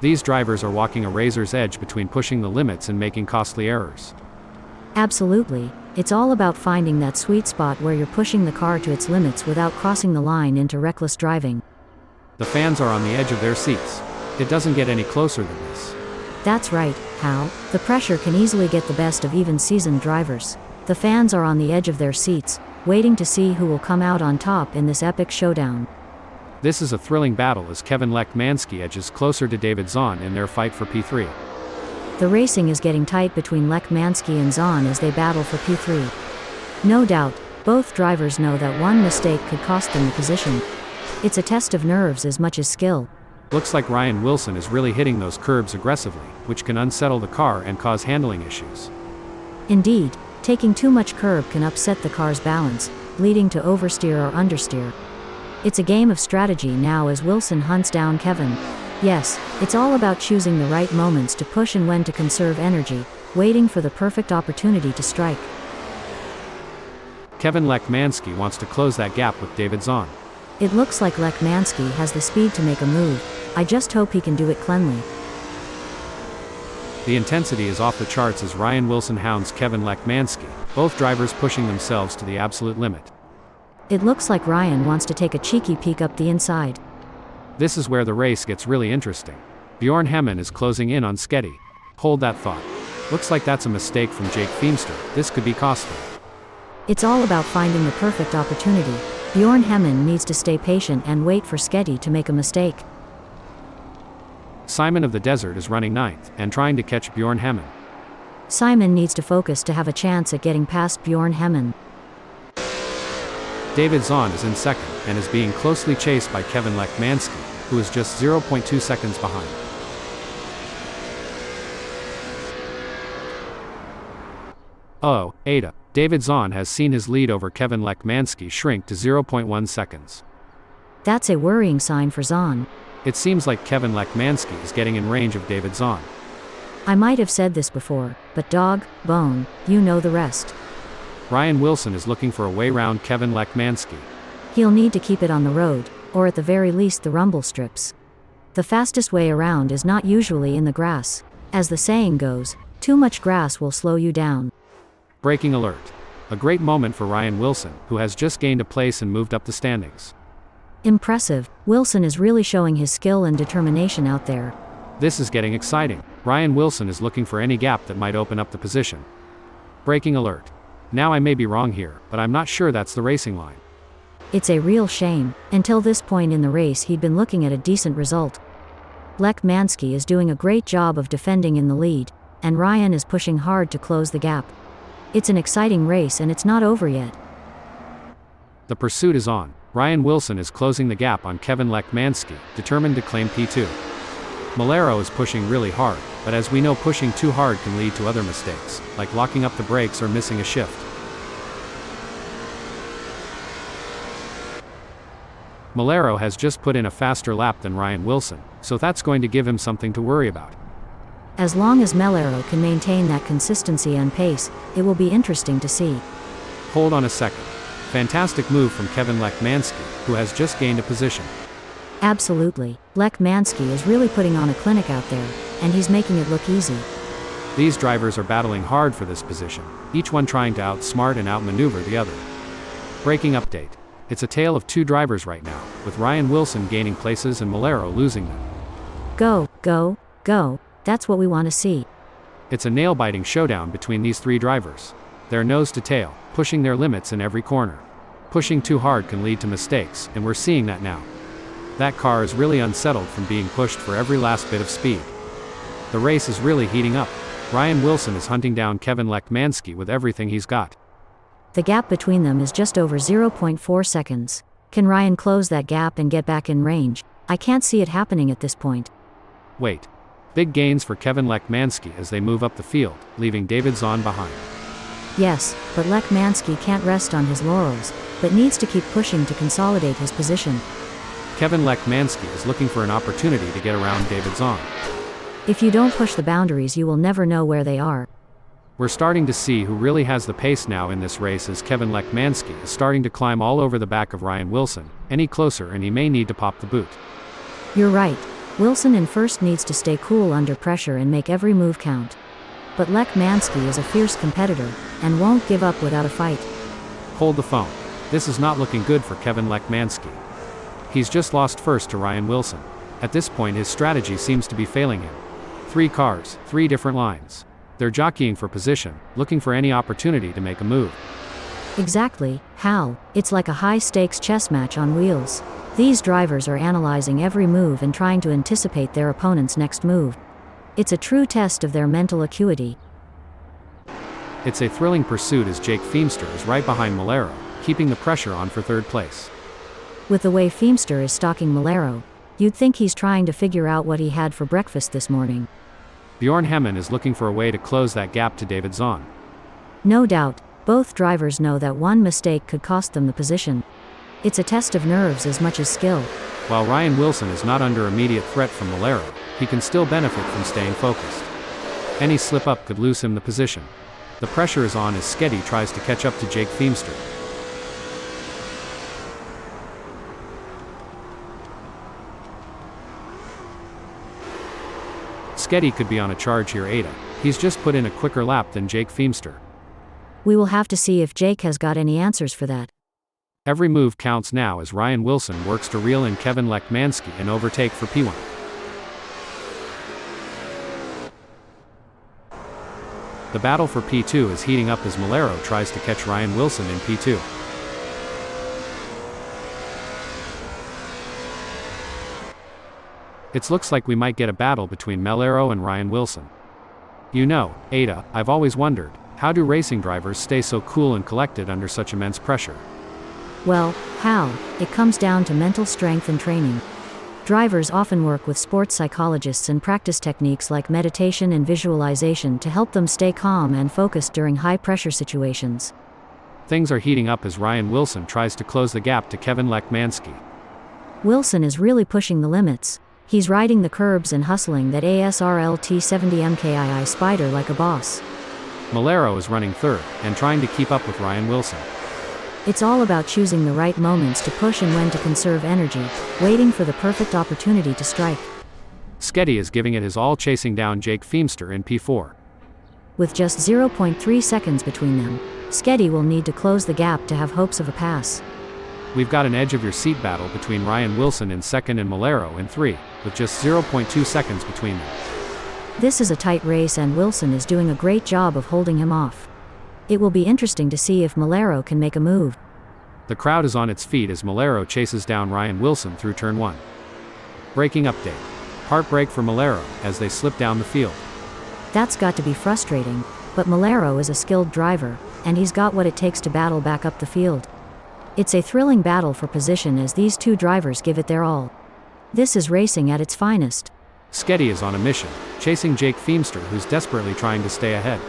These drivers are walking a razor's edge between pushing the limits and making costly errors. Absolutely, it's all about finding that sweet spot where you're pushing the car to its limits without crossing the line into reckless driving. The fans are on the edge of their seats. It doesn't get any closer than this. That's right, Hal. The pressure can easily get the best of even seasoned drivers. The fans are on the edge of their seats, waiting to see who will come out on top in this epic showdown. This is a thrilling battle as Kevin Lekmanski edges closer to David Zahn in their fight for P3. The racing is getting tight between Lekmanski and Zahn as they battle for P3. No doubt, both drivers know that one mistake could cost them the position. It's a test of nerves as much as skill. Looks like Ryan Wilson is really hitting those curbs aggressively, which can unsettle the car and cause handling issues. Indeed, taking too much curb can upset the car's balance, leading to oversteer or understeer. It's a game of strategy now as Wilson hunts down Kevin. Yes, it's all about choosing the right moments to push and when to conserve energy, waiting for the perfect opportunity to strike. Kevin Lekmanski wants to close that gap with David Zahn. It looks like Lekmanski has the speed to make a move. I just hope he can do it cleanly. The intensity is off the charts as Ryan Wilson hounds Kevin Lekmanski, both drivers pushing themselves to the absolute limit. It looks like Ryan wants to take a cheeky peek up the inside. This is where the race gets really interesting. Bjorn Hemmen is closing in on Sketty. Hold that thought. Looks like that's a mistake from Jake Feemster. This could be costly. It's all about finding the perfect opportunity. Bjorn Hemmen needs to stay patient and wait for Sketty to make a mistake. Simon of the Desert is running 9th and trying to catch Bjorn Hemmen. Simon needs to focus to have a chance at getting past Bjorn Hemmen. David Zahn is in 2nd and is being closely chased by Kevin Lekmanski, who is just 0.2 seconds behind. Oh, Ada. David Zahn has seen his lead over Kevin Lekmanski shrink to 0.1 seconds. That's a worrying sign for Zahn. It seems like Kevin Lekmanski is getting in range of David Zahn. I might have said this before, but bone, you know the rest. Ryan Wilson is looking for a way round Kevin Lekmanski. He'll need to keep it on the road, or at the very least the rumble strips. The fastest way around is not usually in the grass. As the saying goes, too much grass will slow you down. Breaking alert. A great moment for Ryan Wilson, who has just gained a place and moved up the standings. Impressive. Wilson is really showing his skill and determination out there. This is getting exciting. Ryan Wilson is looking for any gap that might open up the position. Breaking alert. Now I may be wrong here, but I'm not sure that's the racing line. It's a real shame. Until this point in the race he'd been looking at a decent result. Lekmanski is doing a great job of defending in the lead, and Ryan is pushing hard to close the gap. It's an exciting race and it's not over yet. The pursuit is on. Ryan Wilson is closing the gap on Kevin Lekmanski, determined to claim P2. Malero is pushing really hard, but as we know, pushing too hard can lead to other mistakes, like locking up the brakes or missing a shift. Malero has just put in a faster lap than Ryan Wilson, so that's going to give him something to worry about. As long as Malero can maintain that consistency and pace, it will be interesting to see. Hold on a second. Fantastic move from Kevin Lekmanski, who has just gained a position. Absolutely. Lekmanski is really putting on a clinic out there, and he's making it look easy. These drivers are battling hard for this position, each one trying to outsmart and outmaneuver the other. Breaking update. It's a tale of two drivers right now, with Ryan Wilson gaining places and Malero losing them. Go, go, go. That's what we want to see. It's a nail-biting showdown between these three drivers. They're nose to tail, pushing their limits in every corner. Pushing too hard can lead to mistakes, and we're seeing that now. That car is really unsettled from being pushed for every last bit of speed. The race is really heating up. Ryan Wilson is hunting down Kevin Lekmanski with everything he's got. The gap between them is just over 0.4 seconds. Can Ryan close that gap and get back in range? I can't see it happening at this point. Wait. Big gains for Kevin Lekmansky as they move up the field, leaving David Zahn behind. Yes, but Lekmansky can't rest on his laurels, but needs to keep pushing to consolidate his position. Kevin Lekmansky is looking for an opportunity to get around David Zahn. If you don't push the boundaries, you will never know where they are. We're starting to see who really has the pace now in this race, as Kevin Lekmansky is starting to climb all over the back of Ryan Wilson. Any closer and he may need to pop the boot. You're right. Wilson in first needs to stay cool under pressure and make every move count. But Lekmansky is a fierce competitor, and won't give up without a fight. Hold the phone. This is not looking good for Kevin Lekmansky. He's just lost first to Ryan Wilson. At this point his strategy seems to be failing him. 3 cars, 3 different lines. They're jockeying for position, looking for any opportunity to make a move. Exactly, Hal. It's like a high-stakes chess match on wheels. These drivers are analyzing every move and trying to anticipate their opponent's next move. It's a true test of their mental acuity. It's a thrilling pursuit as Jake Feemster is right behind Malero, keeping the pressure on for third place. With the way Feemster is stalking Malero, you'd think he's trying to figure out what he had for breakfast this morning. Bjorn Hemmen is looking for a way to close that gap to David Zahn. No doubt, both drivers know that one mistake could cost them the position. It's a test of nerves as much as skill. While Ryan Wilson is not under immediate threat from Malero, he can still benefit from staying focused. Any slip-up could lose him the position. The pressure is on as Sketty tries to catch up to Jake Feemster. Sketty could be on a charge here, Ada. He's just put in a quicker lap than Jake Feemster. We will have to see if Jake has got any answers for that. Every move counts now as Ryan Wilson works to reel in Kevin Lekmansky and overtake for P1. The battle for P2 is heating up as Malero tries to catch Ryan Wilson in P2. It looks like we might get a battle between Malero and Ryan Wilson. You know, Ada, I've always wondered, how do racing drivers stay so cool and collected under such immense pressure? Well, Hal, it comes down to mental strength and training. Drivers often work with sports psychologists and practice techniques like meditation and visualization to help them stay calm and focused during high-pressure situations. Things are heating up as Ryan Wilson tries to close the gap to Kevin Lekmansky. Wilson is really pushing the limits. He's riding the curbs and hustling that ASRL T70 MkII Spyder like a boss. Malero is running third, and trying to keep up with Ryan Wilson. It's all about choosing the right moments to push and when to conserve energy, waiting for the perfect opportunity to strike. Sketty is giving it his all, chasing down Jake Feemster in P4. With just 0.3 seconds between them, Sketty will need to close the gap to have hopes of a pass. We've got an edge of your seat battle between Ryan Wilson in second and Malero in 3, with just 0.2 seconds between them. This is a tight race and Wilson is doing a great job of holding him off. It will be interesting to see if Malero can make a move. The crowd is on its feet as Malero chases down Ryan Wilson through turn 1. Braking update. Heartbreak for Malero as they slip down the field. That's got to be frustrating, but Malero is a skilled driver, and he's got what it takes to battle back up the field. It's a thrilling battle for position as these two drivers give it their all. This is racing at its finest. Sketty is on a mission, chasing Jake Feemster, who's desperately trying to stay ahead.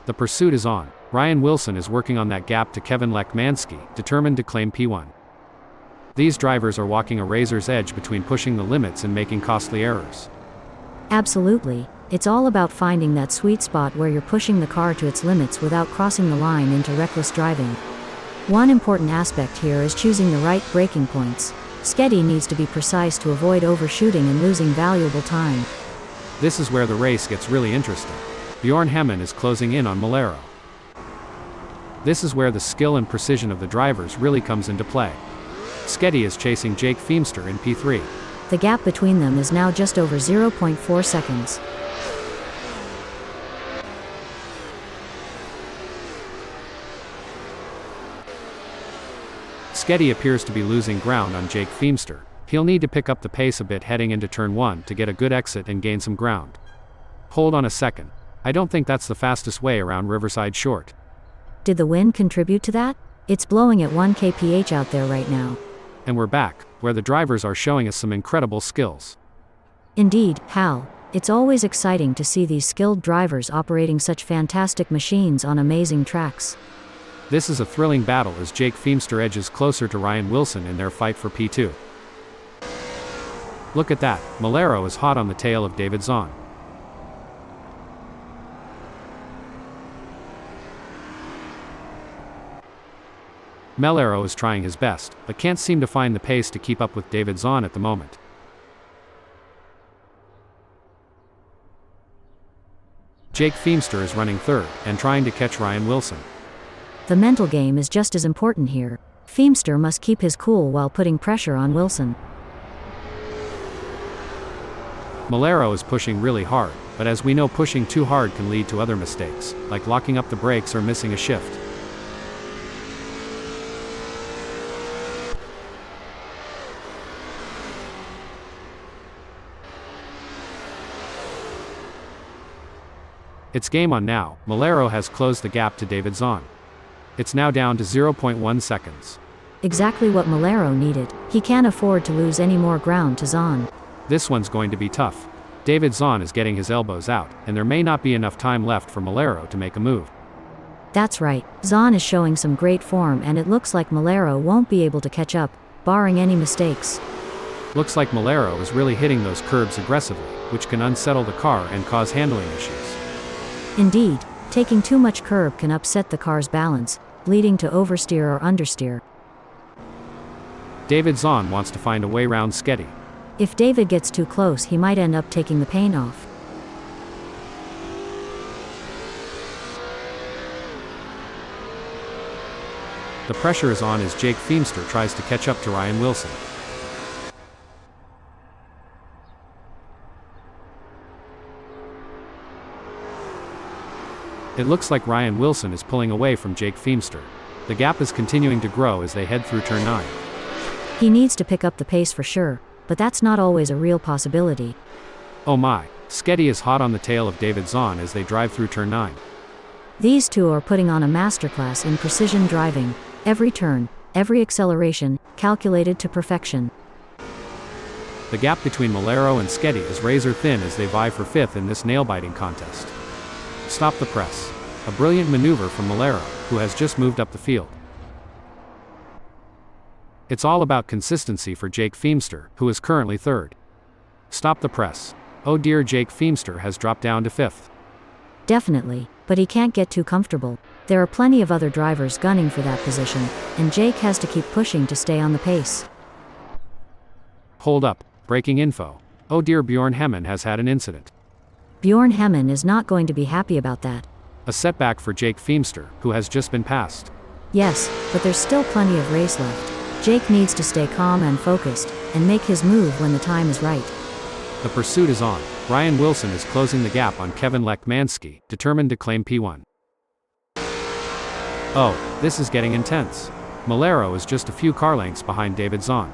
The pursuit is on. Ryan Wilson is working on that gap to Kevin Lekmansky, determined to claim P1. These drivers are walking a razor's edge between pushing the limits and making costly errors. Absolutely. It's all about finding that sweet spot where you're pushing the car to its limits without crossing the line into reckless driving. One important aspect here is choosing the right braking points. Sketty needs to be precise to avoid overshooting and losing valuable time. This is where the race gets really interesting. Bjorn Hemmen is closing in on Malero. This is where the skill and precision of the drivers really comes into play. Sketty is chasing Jake Feemster in P3. The gap between them is now just over 0.4 seconds. Sketty appears to be losing ground on Jake Feemster. He'll need to pick up the pace a bit heading into turn 1 to get a good exit and gain some ground. Hold on a second. I don't think that's the fastest way around Riverside Short. Did the wind contribute to that? It's blowing at 1 kph out there right now. And we're back, where the drivers are showing us some incredible skills. Indeed, Hal. It's always exciting to see these skilled drivers operating such fantastic machines on amazing tracks. This is a thrilling battle as Jake Feemster edges closer to Ryan Wilson in their fight for P2. Look at that, Malero is hot on the tail of David Zahn. Malero is trying his best, but can't seem to find the pace to keep up with David Zahn at the moment. Jake Feemster is running third, and trying to catch Ryan Wilson. The mental game is just as important here. Feemster must keep his cool while putting pressure on Wilson. Malero is pushing really hard, but as we know, pushing too hard can lead to other mistakes, like locking up the brakes or missing a shift. It's game on now. Malero has closed the gap to David Zahn. It's now down to 0.1 seconds. Exactly what Malero needed. He can't afford to lose any more ground to Zahn. This one's going to be tough. David Zahn is getting his elbows out, and there may not be enough time left for Malero to make a move. That's right, Zahn is showing some great form and it looks like Malero won't be able to catch up, barring any mistakes. Looks like Malero is really hitting those curbs aggressively, which can unsettle the car and cause handling issues. Indeed, taking too much curb can upset the car's balance, leading to oversteer or understeer. David Zahn wants to find a way round Sketty. If David gets too close, he might end up taking the paint off. The pressure is on as Jake Feemster tries to catch up to Ryan Wilson. It looks like Ryan Wilson is pulling away from Jake Feemster. The gap is continuing to grow as they head through turn 9. He needs to pick up the pace for sure, but that's not always a real possibility. Oh my, Sketty is hot on the tail of David Zahn as they drive through turn 9. These two are putting on a masterclass in precision driving. Every turn, every acceleration, calculated to perfection. The gap between Malero and Sketty is razor thin as they vie for 5th in this nail-biting contest. Stop the press. A brilliant maneuver from Malero, who has just moved up the field. It's all about consistency for Jake Feemster, who is currently 3rd. Stop the press. Oh dear, Jake Feemster has dropped down to 5th. Definitely, but he can't get too comfortable. There are plenty of other drivers gunning for that position, and Jake has to keep pushing to stay on the pace. Hold up, breaking info. Oh dear, Bjorn Hemmen has had an incident. Bjorn Hemmen is not going to be happy about that. A setback for Jake Feemster, who has just been passed. Yes, but there's still plenty of race left. Jake needs to stay calm and focused, and make his move when the time is right. The pursuit is on. Ryan Wilson is closing the gap on Kevin Lekmanski, determined to claim P1. Oh, this is getting intense. Malero is just a few car lengths behind David Zahn.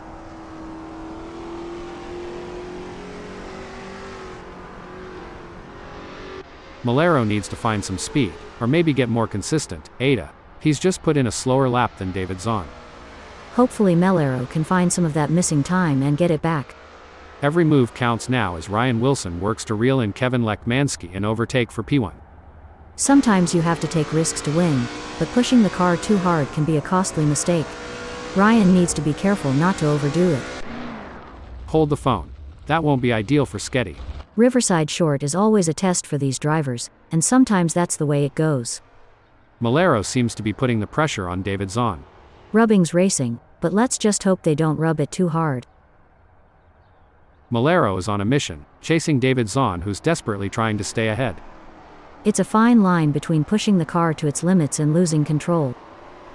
Malero needs to find some speed, or maybe get more consistent. Ada. He's just put in a slower lap than David Zahn. Hopefully Malero can find some of that missing time and get it back. Every move counts now as Ryan Wilson works to reel in Kevin Lekmanski and overtake for P1. Sometimes you have to take risks to win, but pushing the car too hard can be a costly mistake. Ryan needs to be careful not to overdo it. Hold the phone. That won't be ideal for Sketty. Riverside short is always a test for these drivers, and sometimes that's the way it goes. Malero seems to be putting the pressure on David Zahn. Rubbing's racing, but let's just hope they don't rub it too hard. Malero is on a mission, chasing David Zahn, who's desperately trying to stay ahead. It's a fine line between pushing the car to its limits and losing control.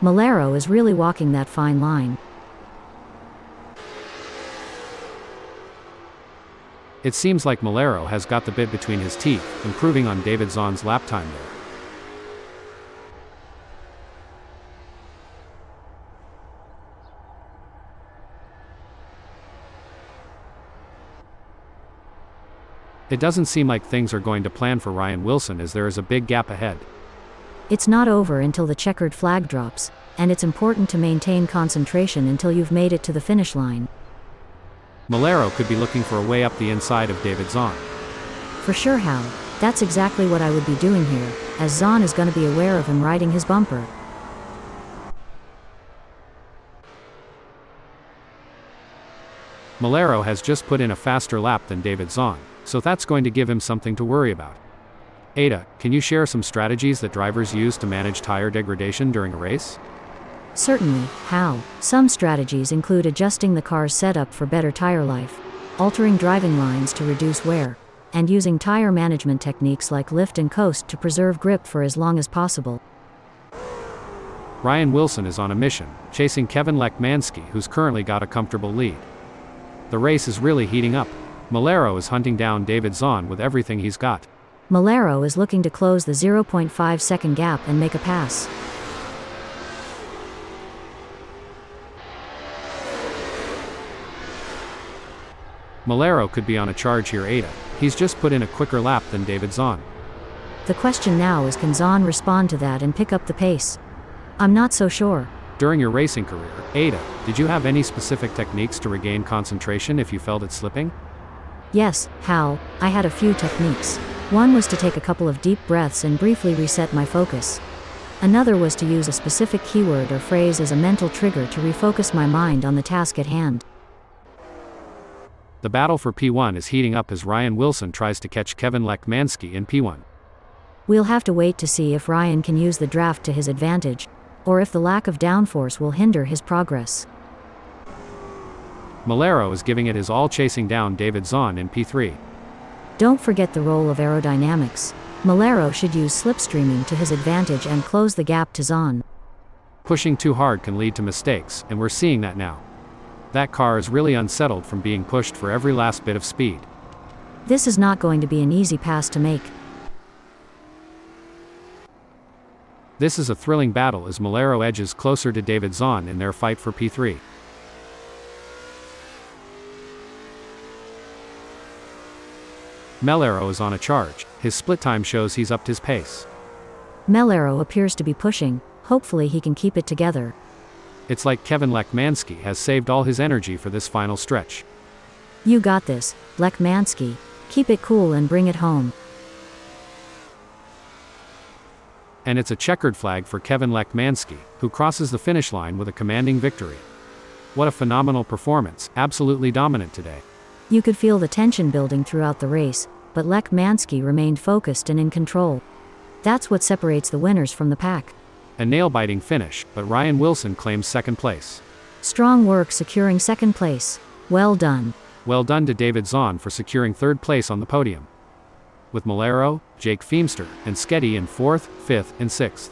Malero is really walking that fine line. It seems like Malero has got the bit between his teeth, improving on David Zahn's lap time there. It doesn't seem like things are going to plan for Ryan Wilson as there is a big gap ahead. It's not over until the checkered flag drops, and it's important to maintain concentration until you've made it to the finish line. Malero could be looking for a way up the inside of David Zahn. For sure, Hal. That's exactly what I would be doing here, as Zahn is going to be aware of him riding his bumper. Malero has just put in a faster lap than David Zahn, so that's going to give him something to worry about. Ada, can you share some strategies that drivers use to manage tire degradation during a race? Certainly, Hal. Some strategies include adjusting the car's setup for better tire life, altering driving lines to reduce wear, and using tire management techniques like lift and coast to preserve grip for as long as possible. Ryan Wilson is on a mission, chasing Kevin Lekmansky, who's currently got a comfortable lead. The race is really heating up. Malero is hunting down David Zahn with everything he's got. Malero is looking to close the 0.5 second gap and make a pass. Malero could be on a charge here, Ada. He's just put in a quicker lap than David Zahn. The question now is, can Zahn respond to that and pick up the pace? I'm not so sure. During your racing career, Ada, did you have any specific techniques to regain concentration if you felt it slipping? Yes, Hal, I had a few techniques. One was to take a couple of deep breaths and briefly reset my focus. Another was to use a specific keyword or phrase as a mental trigger to refocus my mind on the task at hand. The battle for P1 is heating up as Ryan Wilson tries to catch Kevin Lekmansky in P1. We'll have to wait to see if Ryan can use the draft to his advantage, or if the lack of downforce will hinder his progress. Malero is giving it his all, chasing down David Zahn in P3. Don't forget the role of aerodynamics. Malero should use slipstreaming to his advantage and close the gap to Zahn. Pushing too hard can lead to mistakes, and we're seeing that now. That car is really unsettled from being pushed for every last bit of speed. This is not going to be an easy pass to make. This is a thrilling battle as Malero edges closer to David Zahn in their fight for P3. Malero is on a charge. His split time shows he's upped his pace. Malero appears to be pushing. Hopefully he can keep it together. It's like Kevin Lekmansky has saved all his energy for this final stretch. You got this, Lekmansky. Keep it cool and bring it home. And it's a checkered flag for Kevin Lekmansky, who crosses the finish line with a commanding victory. What a phenomenal performance, absolutely dominant today. You could feel the tension building throughout the race, but Lekmansky remained focused and in control. That's what separates the winners from the pack. A nail-biting finish, but Ryan Wilson claims second place. Strong work securing second place. Well done. Well done to David Zahn for securing third place on the podium, with Malero, Jake Feemster, and Sketty in 4th, 5th, and 6th.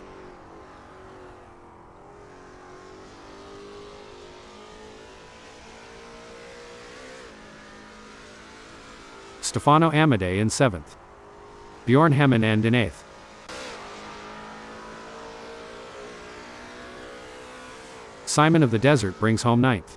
Stefano Amadei in 7th. Bjorn Hemmen in 8th. Simon of the Desert brings home 9th.